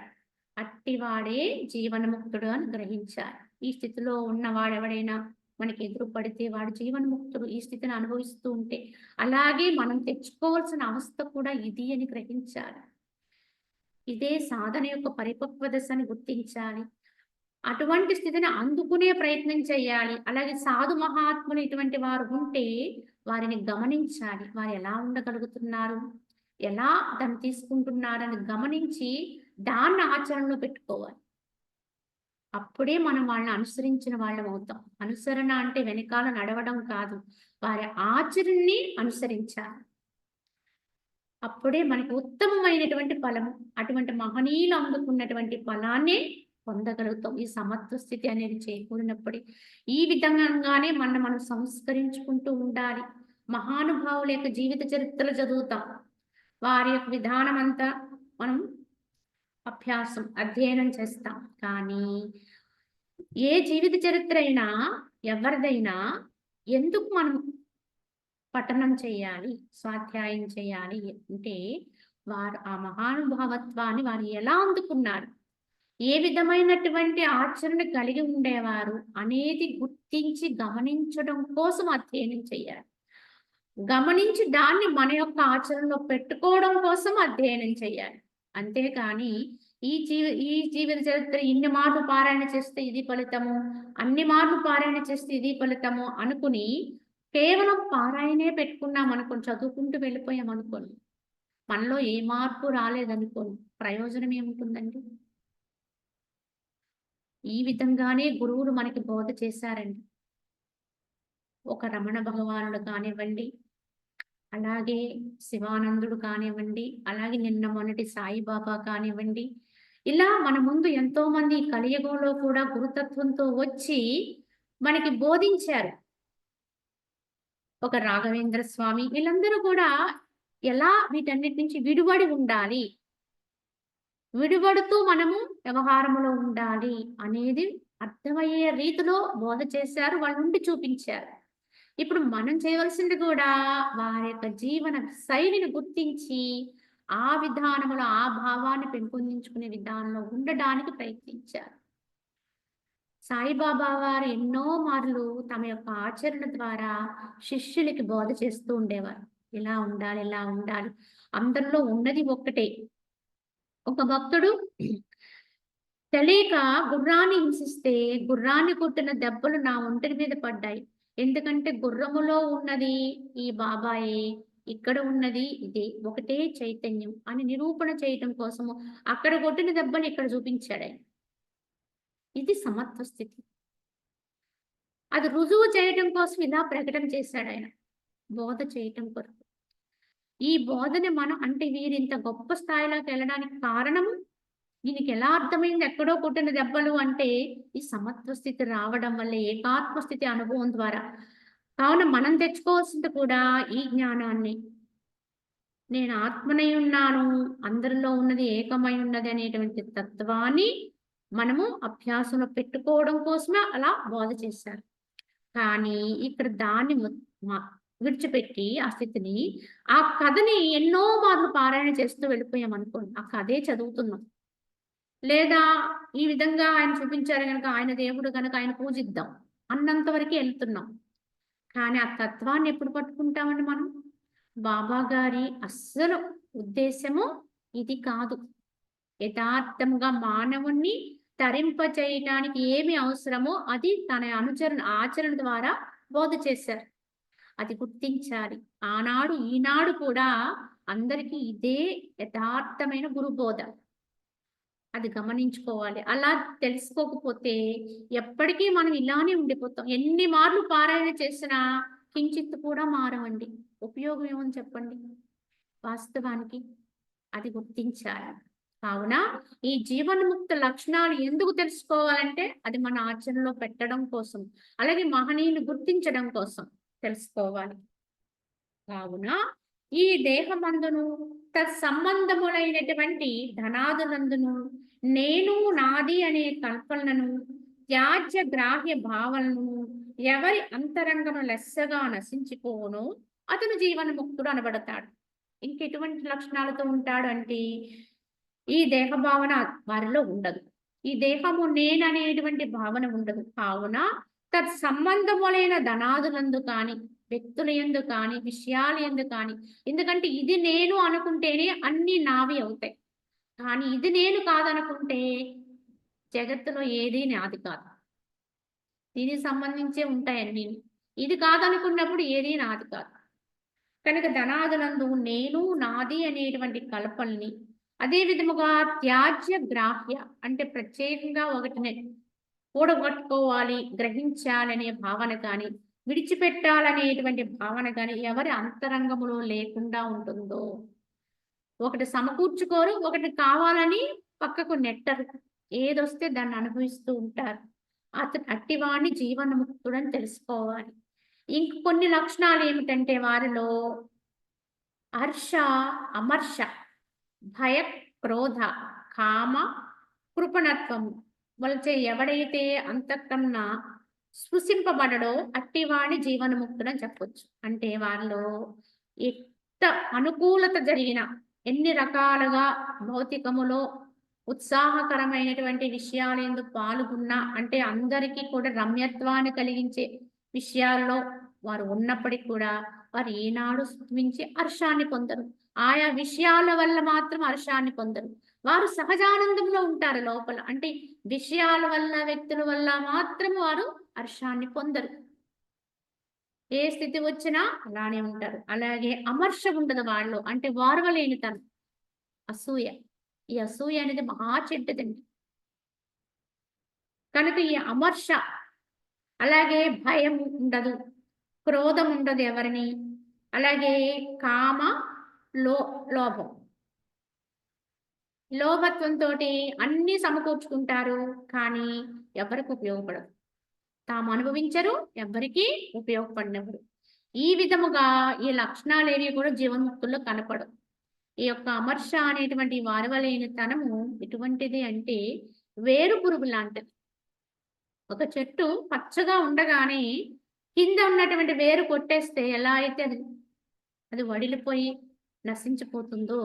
అట్టివాడే జీవన్ముక్తుడు అని గ్రహించాలి. ఈ స్థితిలో ఉన్నవాడెవడైనా మనకి ఎదురు పడితే వాడు జీవన్ముక్తుడు. ఈ స్థితిని అనుభవిస్తూ ఉంటే అలాగే మనం తెచ్చుకోవాల్సిన అవస్థ కూడా ఇది అని గ్రహించాలి. ఇదే సాధన యొక్క పరిపక్వ దశని గుర్తించాలి. అటువంటి స్థితిని అందుకునే ప్రయత్నం చేయాలి. అలాగే సాధు మహాత్ములు ఇటువంటి వారు ఉంటే వారిని గమనించాలి. వారు ఎలా ఉండగలుగుతున్నారు? ఎలా దాన్ని తీసుకుంటున్నారని గమనించి దాన్ని ఆచరణలో పెట్టుకోవాలి. అప్పుడే మనం వాళ్ళని అనుసరించిన వాళ్ళం అవుతాం. అనుసరణ అంటే వెనకాల నడవడం కాదు. వారి ఆచరణని అనుసరించాలి. అప్పుడే మనకు ఉత్తమమైనటువంటి ఫలము. అటువంటి మహనీయులు అందుకున్నటువంటి ఫలాన్నే పొందగలుగుతాం. ఈ సమత్వ స్థితి అనేది చేకూరినప్పుడే. ఈ విధంగానే మనం సంస్కరించుకుంటూ ఉండాలి. మహానుభావుల యొక్క జీవిత చరిత్రలు చదువుతాం. వారి యొక్క విధానం అంతా మనం అధ్యయనం చేస్తాం. కానీ ఏ జీవిత చరిత్ర అయినా ఎవరిదైనా ఎందుకు మనం పఠనం చేయాలి, స్వాధ్యాయం చేయాలి అంటే వారు ఆ మహానుభావత్వాన్ని వారు ఎలా అందుకున్నారు, ఏ విధమైనటువంటి ఆచరణ కలిగి ఉండేవారు అనేది గుర్తించి గమనించడం కోసం అధ్యయనం చేయాలి. గమనించి దాన్ని మన యొక్క ఆచరణలో పెట్టుకోవడం కోసం అధ్యయనం చేయాలి. అంతేకాని ఈ జీవిత చరిత్ర ఇన్ని మార్లు పారాయణ చేస్తే ఇది ఫలితము, అన్ని మార్లు పారాయణ చేస్తే ఇది ఫలితము అనుకుని కేవలం పారాయణే పెట్టుకున్నాం అనుకోండి, చదువుకుంటూ వెళ్ళిపోయాం అనుకోండి, మనలో ఏ మార్పు రాలేదనుకోండి, ప్రయోజనం ఏముంటుందండి? ఈ విధంగానే గురువులు మనకి బోధ చేశారండి. ఒక రమణ భగవానుడు కానివ్వండి, అలాగే శివానందుడు కానివ్వండి, అలాగే నిన్న మొన్నటి సాయిబాబా కానివ్వండి, ఇలా మన ముందు ఎంతో మంది కలియుగంలో కూడా గురుతత్వంతో వచ్చి మనకి బోధించారు. ఒక రాఘవేంద్ర స్వామి, వీళ్ళందరూ కూడా ఎలా వీటన్నిటి నుంచి విడివడి ఉండాలి, విడివడుతూ మనము వ్యవహారములో ఉండాలి అనేది అర్థమయ్యే రీతిలో బోధ చేశారు. వాళ్ళు ఉండి చూపించారు. ఇప్పుడు మనం చేయవలసింది కూడా వారి యొక్క జీవన శైలిని గుర్తించి ఆ విధానంలో ఆ భావాన్ని పెంపొందించుకునే విధానంలో ఉండడానికి ప్రయత్నించారు. సాయిబాబా వారు ఎన్నో మార్లు తమ యొక్క ఆచరణ ద్వారా శిష్యులకి బోధ చేస్తూ ఉండేవారు. ఇలా ఉండాలి, ఇలా ఉండాలి. అందరిలో ఉన్నది ఒక్కటే. ఒక భక్తుడు తెలియక గుర్రాన్ని హింసిస్తే గుర్రాన్ని కొట్టిన దెబ్బలు నా ఒంటి మీద పడ్డాయి. ఎందుకంటే గుర్రములో ఉన్నది ఈ బాబాయే, ఇక్కడ ఉన్నది ఇదే, ఒకటే చైతన్యం అని నిరూపణ చేయటం కోసము అక్కడ కొట్టిన దెబ్బలు ఇక్కడ చూపించాడు ఆయన. ఇది సమత్వ స్థితి. అది రుజువు చేయటం కోసం ఇలా ప్రకటన చేశాడు ఆయన, బోధ చేయటం కొరకు. ఈ బోధన మనం అంటే వీరింత గొప్ప స్థాయిలోకి వెళ్ళడానికి కారణము దీనికి ఎలా అర్థమైంది ఎక్కడో కొట్టిన దెబ్బలు అంటే ఈ సమత్వ స్థితి రావడం వల్ల ఏకాత్మ స్థితి అనుభవం ద్వారా. కావున మనం తెచ్చుకోవాల్సింది కూడా ఈ జ్ఞానాన్ని. నేను ఆత్మనై ఉన్నాను, అందరిలో ఉన్నది ఏకమై ఉన్నది అనేటువంటి తత్వాన్ని మనము అభ్యాసంలో పెట్టుకోవడం కోసమే అలా బోధ చేశారు. కానీ ఇక్కడ దాన్ని విడిచిపెట్టి ఆ స్థితిని, ఆ కథని ఎన్నో మార్లు పారాయణ చేస్తూ వెళ్ళిపోయామనుకోండి. ఆ కథే చదువుతున్నాం. లేదా ఈ విధంగా ఆయన చూపించారు గనక ఆయన దేవుడు గనక ఆయన పూజిద్దాం అన్నంత వరకే ఎళ్తున్నాం. కానీ ఆ తత్వాన్ని ఎప్పుడు పట్టుకుంటామండి మనం? బాబా గారి అస్సలు ఉద్దేశ్యము ఇది కాదు. యథార్థముగా మానవుణ్ణి తరింపచేయటానికి ఏమి అవసరమో అది తన ఆచరణ ద్వారా బోధ చేశారు. అది గుర్తించాలి. ఆనాడు, ఈనాడు కూడా అందరికీ ఇదే యథార్థమైన గురుబోధ. అది గమనించుకోవాలి. అలా తెలుసుకోకపోతే ఎప్పటికీ మనం ఇలానే ఉండిపోతాం. ఎన్ని మార్లు పారాయణ చేసినా కించిత్తు కూడా మారవండి. ఉపయోగం ఏమని చెప్పండి? వాస్తవానికి అది గుర్తించాలి. కావున ఈ జీవన్ముక్త లక్షణాలు ఎందుకు తెలుసుకోవాలంటే అది మన ఆచరణలో పెట్టడం కోసం. అలాగే మహనీయులు గుర్తించడం కోసం తెలుసుకోవాలి. కావున ఈ దేహమందును తత్సంబంధములైనటువంటి ధనాదులందును నేను నాది అనే కల్పనలను త్యాజ్య గ్రాహ్య భావనలను ఎవరి అంతరంగము లెస్సగా నశించిపోవునో అతను జీవన్ముక్తుడు అనబడతాడు. ఇంకెటువంటి లక్షణాలతో ఉంటాడు అంటే ఈ దేహ భావన వారిలో ఉండదు. ఈ దేహము నేననేటువంటి భావన ఉండదు. కావున తత్సంబంధములైన ధనాదులందు కానీ వ్యక్తుల యందు కానీ విషయాల యందు కానీ ఎందుకంటే ఇది నేను అనుకుంటేనే అన్ని నావి అవుతాయి. కానీ ఇది నేను కాదనుకుంటే జగత్తులో ఏదీ నాది కాదు. దీనికి సంబంధించే ఉంటాయన్నీ. ఇది కాదనుకున్నప్పుడు ఏదీ నాది కాదు. కనుక ధనాదులందు నేను నాది అనేటువంటి కల్పనని అదే విధముగా త్యాజ్య గ్రాహ్య అంటే ప్రత్యేకంగా ఒకటిని కూడగట్టుకోవాలి, గ్రహించాలనే భావన కానీ విడిచిపెట్టాలనేటువంటి భావన కానీ ఎవరి అంతరంగములో లేకుండా ఉంటుందో ఒకటి సమకూర్చుకోరు, ఒకటి కావాలని పక్కకు నెట్టరు. ఏదొస్తే దాన్ని అనుభవిస్తూ ఉంటారు. అట్టివాణ్ణి జీవన్ముక్తుడని తెలుసుకోవాలి. ఇంక కొన్ని లక్షణాలు ఏమిటంటే వారిలో హర్ష, అమర్ష, భయ, క్రోధ, కామ, కృపణత్వము వలచే ఎవడైతే అంతకన్నా స్పృశింపబడడో అట్టివాడి జీవన్ముక్తుడని చెప్పొచ్చు. అంటే వారిలో ఎంత అనుకూలత జరిగిన ఎన్ని రకాలుగా భౌతికములో ఉత్సాహకరమైనటువంటి విషయాలు ఎందుకు పాల్గొన్నా అంటే అందరికీ కూడా రమ్యత్వాన్ని కలిగించే విషయాల్లో వారు ఉన్నప్పటికీ కూడా వారు ఏనాడు మించి హర్షాన్ని పొందరు. ఆయా విషయాల వల్ల మాత్రం హర్షాన్ని పొందరు. వారు సహజానందంలో ఉంటారు లోపల. అంటే విషయాల వల్ల వ్యక్తుల వల్ల మాత్రం వారు హర్షాన్ని పొందరు. ఏ స్థితి వచ్చినా అలానే ఉంటారు. అలాగే అమర్ష ఉండదు వాళ్ళు. అంటే వారవలేనితనం, అసూయ. ఈ అసూయ అనేది మహా చెడ్డదండి. కనుక ఈ అమర్ష అలాగే భయం ఉండదు, క్రోధం ఉండదు ఎవరిని. అలాగే కామ, లోభం, లోభత్వంతో అన్ని సమకూర్చుకుంటారు. కానీ ఎవరికి ఉపయోగపడదు. తాము అనుభవించరు, ఎవ్వరికీ ఉపయోగపడినప్పుడు. ఈ విధముగా ఈ లక్షణాలేవి కూడా జీవన్ముక్తుల్లో కనపడవు. ఈ యొక్క అమర్ష అనేటువంటి వారవలేనితనము ఎటువంటిది అంటే వేరు పురుగు లాంటిది. ఒక చెట్టు పచ్చగా ఉండగానే కింద ఉన్నటువంటి వేరు కొట్టేస్తే ఎలా అయితే అది వడిలిపోయి నశించిపోతుందో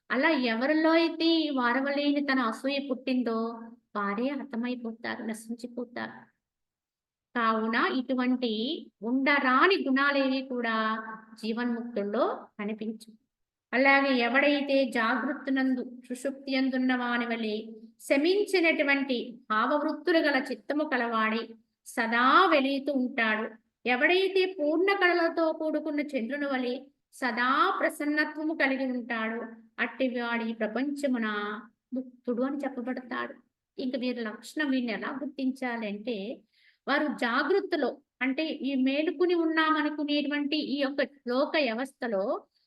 అలా ఎవరిలో అయితే ఈ వారవలేని తన అసూయ పుట్టిందో వారే హతమైపోతారు, నశించిపోతారు. కావున ఇటువంటి ఉండరాని గుణాలేవి కూడా జీవన్ముక్తుల్లో కనిపించు. అలాగే ఎవడైతే జాగృత్తునందు సుషుప్తి అందున్న వాని వలె శమించినటువంటి భావవృత్తులు గల చిత్తము కలవాడి సదా వెలుగుతూ ఉంటాడు. ఎవడైతే పూర్ణ కళలతో కూడుకున్న చంద్రుని వలె సదా ప్రసన్నత్వము కలిగి ఉంటాడు అట్టివాడి ప్రపంచమున ముక్తుడు అని చెప్పబడతాడు. ఇంక వీరి లక్షణం వీరిని ఎలా గుర్తించాలి అంటే వారు జాగృతిలో అంటే ఈ మేలుకుని ఉన్నామనుకునేటువంటి ఈ యొక్క లోక వ్యవస్థలో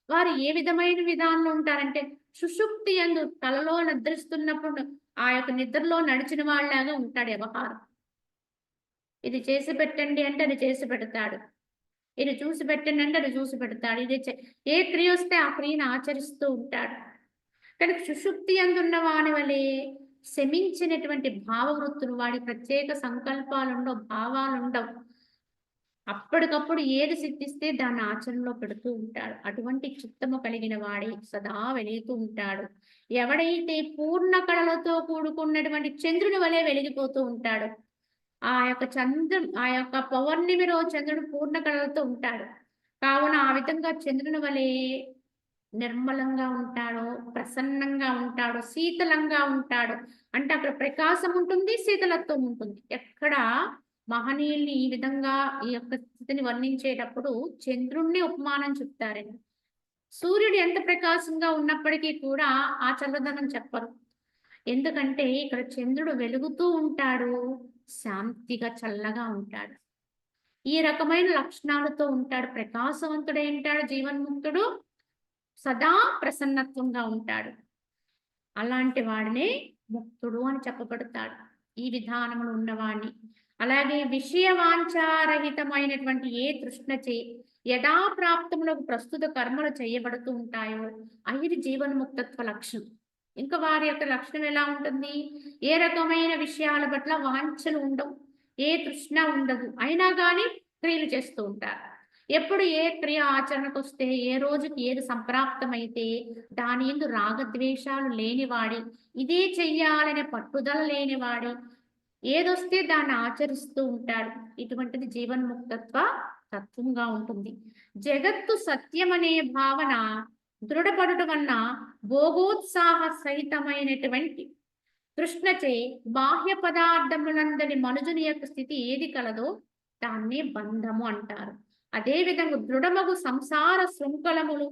వారు ఏ విధమైన విధానంలో ఉంటారంటే, సుషుప్తి యందు కలలో నిద్రిస్తున్నప్పుడు ఆ యొక్క నిద్రలో నడిచిన వాళ్ళలాగా ఉంటాడు వ్యవహారం. ఇది చేసి పెట్టండి అంటే అది చేసి పెడతాడు. ఇది చూసి పెట్టండి అంటే అది చూసి పెడతాడు. ఏ క్రియ వస్తే ఆ క్రియను ఆచరిస్తూ ఉంటాడు. కానీ సుషుప్తి యందున్న వాని వలె శమించినటువంటి భావవృత్తులు, వాడి ప్రత్యేక సంకల్పాలుండవు, భావాలుండవు. అప్పటికప్పుడు ఏది సిద్ధిస్తే దాన్ని ఆచరణలో పెడుతూ ఉంటాడు. అటువంటి చిత్తము కలిగిన వాడే సదా వెలుగుతూ ఉంటాడు. ఎవడైతే పూర్ణ కళలతో కూడుకున్నటువంటి చంద్రుని వలె వెలిగిపోతూ ఉంటాడో, ఆ యొక్క పౌర్ణమి రోజు చంద్రుడు పూర్ణ కళలతో ఉంటాడు. కావున ఆ విధంగా చంద్రుని వలె నిర్మలంగా ఉంటాడో, ప్రసన్నంగా ఉంటాడో, శీతలంగా ఉంటాడో. అంటే అక్కడ ప్రకాశం ఉంటుంది, శీతలత్వం ఉంటుంది. ఎక్కడ మహనీయుల్ని ఈ విధంగా ఈ యొక్క స్థితిని వర్ణించేటప్పుడు చంద్రుణ్ణి ఉపమానం చెప్తారండి. సూర్యుడు ఎంత ప్రకాశంగా ఉన్నప్పటికీ కూడా ఆ చల్లదనం చెప్పరు. ఎందుకంటే ఇక్కడ చంద్రుడు వెలుగుతూ ఉంటాడు, శాంతిగా చల్లగా ఉంటాడు. ఈ రకమైన లక్షణాలతో ఉంటాడు. ప్రకాశవంతుడై ఉంటాడు జీవన్ముక్తుడు. సదా ప్రసన్నత్వంగా ఉంటాడు. అలాంటి వాడినే ముక్తుడు అని చెప్పబడతాడు. ఈ విధానములు ఉన్నవాణ్ణి. అలాగే విషయవాంఛారహితమైనటువంటి ఏ తృష్ణచే యథాప్రాప్తములకు ప్రస్తుత కర్మలు చేయబడుతూ ఉంటాయో అది జీవన్ముక్తత్వ లక్షణం. ఇంకా వారి యొక్క లక్షణం ఎలా ఉంటుంది? ఏ రకమైన విషయాల పట్ల వాంఛలు ఉండవు, ఏ తృష్ణ ఉండదు, అయినా కానీ క్రియలు చేస్తూ ఉంటారు. ఎప్పుడు ఏ క్రియ ఆచరణకొస్తే, ఏ రోజుకి ఏది సంప్రాప్తమైతే దాని యందు రాగద్వేషాలు లేనివాడి, ఇదే చెయ్యాలనే పట్టుదల లేనివాడి, ఏదొస్తే దాన్ని ఆచరిస్తూ ఉంటాడు. ఇటువంటిది జీవన్ముక్తత్వ తత్వంగా ఉంటుంది. జగత్తు సత్యమనే భావన దృఢపడుట వలన భోగోత్సాహ సహితమైనటువంటి తృష్ణచే బాహ్య పదార్థములందరి మనుజుని యొక్క స్థితి ఏది కలదో దాన్నే బంధము అంటారు. అదే విధంగా దృఢమగు సంసార శృంఖలములు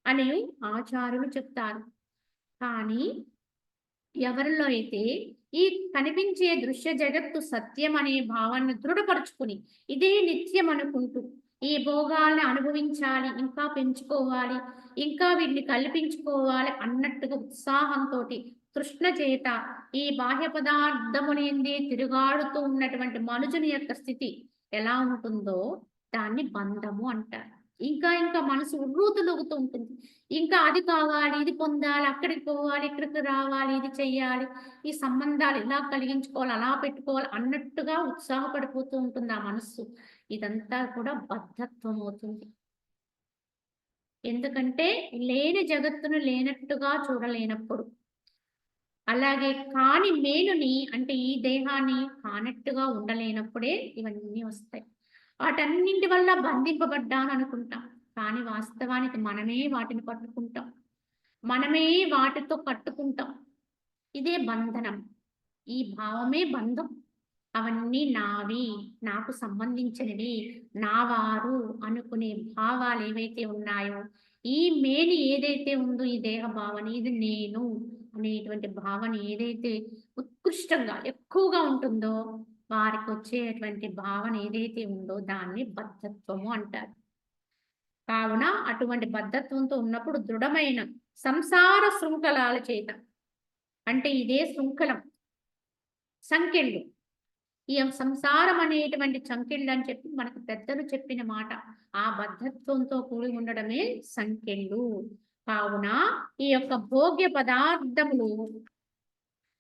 అని ఆచార్యులు చెప్తారు. కానీ ఎవరిలో అయితే ఈ కనిపించే దృశ్య జగత్తు సత్యం అనే భావాన్ని దృఢపరుచుకుని ఇదే నిత్యం అనుకుంటూ ఈ భోగాల్ని అనుభవించాలి, ఇంకా పెంచుకోవాలి, ఇంకా వీటిని కల్పించుకోవాలి అన్నట్టుగా ఉత్సాహంతో తృష్ణ చేత ఈ బాహ్య పదార్థములేంది తిరుగాడుతూ ఉన్నటువంటి మనుషుని యొక్క స్థితి ఎలా ఉంటుందో దాన్ని బంధము అంటారు. ఇంకా ఇంకా మనసు ఉర్రూతలూగుతూ ఉంటుంది. ఇంకా అది కావాలి, ఇది పొందాలి, అక్కడికి పోవాలి, ఇక్కడికి రావాలి, ఇది చెయ్యాలి, ఈ సంబంధాలు ఇలా కలిగించుకోవాలి, అలా పెట్టుకోవాలి అన్నట్టుగా ఉత్సాహపడిపోతూ ఉంటుంది ఆ మనస్సు. ఇదంతా కూడా బద్ధత్వం అవుతుంది. ఎందుకంటే లేని జగత్తును లేనట్టుగా చూడలేనప్పుడు. అలాగే కాని మేలుని అంటే ఈ దేహాన్ని కానట్టుగా ఉండలేనప్పుడే ఇవన్నీ వస్తాయి. వాటన్నింటి వల్ల బంధింపబడ్డాను అనుకుంటాం. కానీ వాస్తవానికి మనమే వాటిని పట్టుకుంటాం. మనమే వాటితో కట్టుకుంటాం. ఇదే బంధనం. ఈ భావమే బంధం. అవన్నీ నావి, నాకు సంబంధించినవి, నా వారు అనుకునే భావాలు ఏవైతే ఉన్నాయో, ఈ మేని ఏదైతే ఉందో ఈ దేహ భావన, ఇది నేను అనేటువంటి భావన ఏదైతే ఉత్కృష్టంగా ఎక్కువగా ఉంటుందో, వారికి వచ్చేటువంటి భావన ఏదైతే ఉందో దాన్ని బద్ధత్వము అంటారు. కావున అటువంటి బద్ధత్వంతో ఉన్నప్పుడు దృఢమైన సంసార శృంఖలాల చేత అంటే ఇదే శృంఖలం సంకెళ్ళు. ఈ సంసారం అనేటువంటి సంకెళ్ళు అని చెప్పి మనకు పెద్దలు చెప్పిన మాట. ఆ బద్ధత్వంతో కూడి ఉండడమే సంకెళ్ళు. కావున ఈ యొక్క భోగ్య పదార్థములు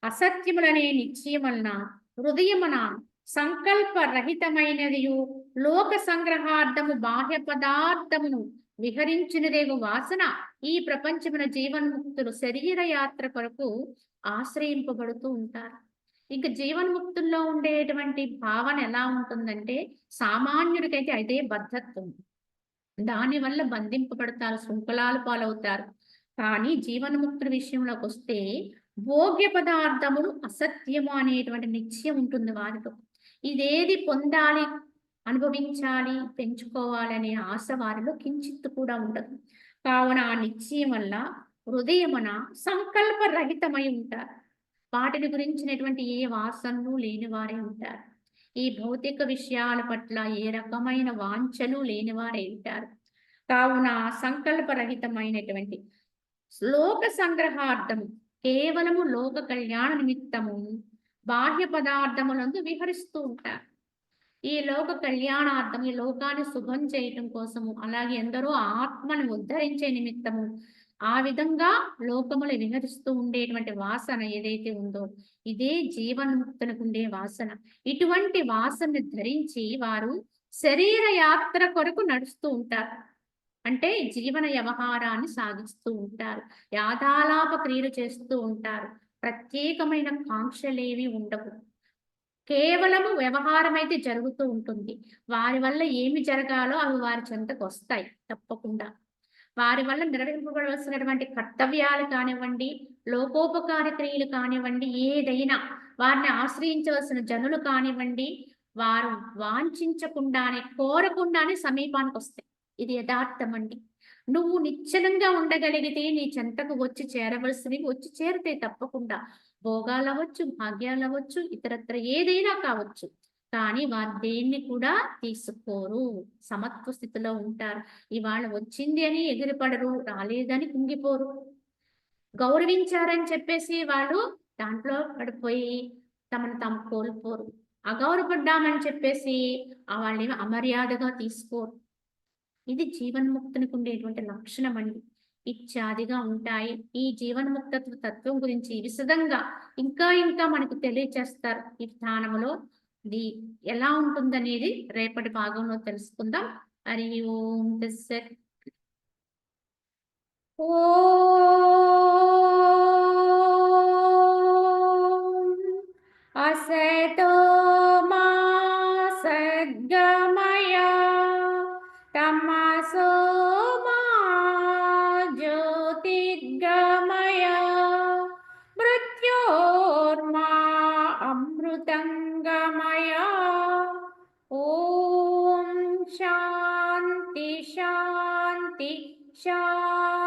అసత్యములనే నిశ్చయం వలన హృదయమున సంకల్ప రహితమైనదియు లోక సంగ్రహార్థము బాహ్య పదార్థమును విహరించినదేగు వాసన ఈ ప్రపంచమున జీవన్ముక్తులు శరీర యాత్ర కొరకు ఆశ్రయింపబడుతూ ఉంటారు. ఇంక జీవన్ముక్తుల్లో ఉండేటువంటి భావన ఎలా ఉంటుందంటే సామాన్యుడికైతే అదే బద్ధత్వం. దానివల్ల బంధింపబడతారు, శృంఖలాలు పాలవుతారు. కానీ జీవన్ముక్తుల విషయంలోకి వస్తే భోగ్య పదార్థములు అసత్యము అనేటువంటి నిశ్చయం ఉంటుంది వారిలో. ఇదేది పొందాలి, అనుభవించాలి, పెంచుకోవాలి అనే ఆశ వారిలో కించిత్తు కూడా ఉండదు. కావున ఆ నిశ్చయం వల్ల హృదయమున సంకల్ప రహితమై ఉంటారు. వాటిని గురించినటువంటి ఏ వాసనలు లేని వారే ఉంటారు. ఈ భౌతిక విషయాల పట్ల ఏ రకమైన వాంఛలు లేని వారే ఉంటారు. కావున సంకల్పరహితమైనటువంటి లోక సంగ్రహార్థము కేవలము లోక కళ్యాణ నిమిత్తము బాహ్య పదార్థములందు విహరిస్తూ ఉంటారు. ఈ లోక కళ్యాణార్థం, ఈ లోకాన్ని శుభం చేయటం కోసము, అలాగే ఎందరో ఆత్మను ఉద్ధరించే నిమిత్తము ఆ విధంగా లోకములు విహరిస్తూ ఉండేటువంటి వాసన ఏదైతే ఉందో ఇదే జీవన్ముక్తులకు ఉండే వాసన. ఇటువంటి వాసనని ధరించి వారు శరీర యాత్ర కొరకు నడుస్తూ ఉంటారు. అంటే జీవన వ్యవహారాన్ని సాగిస్తూ ఉంటారు. యాదాలాప క్రియలు చేస్తూ ఉంటారు. ప్రత్యేకమైన కాంక్షలేవి ఉండవు. కేవలము వ్యవహారం అయితే జరుగుతూ ఉంటుంది. వారి వల్ల ఏమి జరగాలో అవి వారి చెంతకు వస్తాయి తప్పకుండా. వారి వల్ల నిర్వహింపబడవలసినటువంటి కర్తవ్యాలు కానివ్వండి, లోకోపకార క్రియలు కానివ్వండి, ఏదైనా వారిని ఆశ్రయించవలసిన జనులు కానివ్వండి, వారు వాంఛించకుండానే, కోరకుండానే సమీపానికి వస్తాయి. ఇది యథార్థమండి. నువ్వు నిశ్చలంగా ఉండగలిగితే నీ చెంతకు వచ్చి చేరవలసినవి వచ్చి చేరుతాయి తప్పకుండా. భోగాలవ్వచ్చు, భాగ్యాలవ్వచ్చు, ఇతరత్ర ఏదైనా కావచ్చు. కానీ వారు దేన్ని కూడా తీసుకోరు. సమత్వ స్థితిలో ఉంటారు. ఇవాళ వచ్చింది అని ఎగిరిపడరు, రాలేదని కుంగిపోరు. గౌరవించారని చెప్పేసి వాళ్ళు దాంట్లో పడిపోయి తమను తాము కోల్పోరు. అగౌరవపడ్డామని చెప్పేసి వాళ్ళేమి అమర్యాదగా తీసుకోరు. ఇది జీవన్ముక్తునికి ఉండేటువంటి లక్షణం అండి. ఇత్యాదిగా ఉంటాయి. ఈ జీవన్ముక్తత్వ తత్వం గురించి విశదంగా ఇంకా ఇంకా మనకు తెలియచేస్తారు ఈ విధానములో. ఇది ఎలా ఉంటుందనేది రేపటి భాగంలో తెలుసుకుందాం. హరి ఓం తస్సత్. ఓం అసతో మా సద్గమయ తమసో మా జ్యోతిర్గమయ మృత్యోర్మా అమృతంగమయ. ఓం శాంతి శాంతి శాంతి.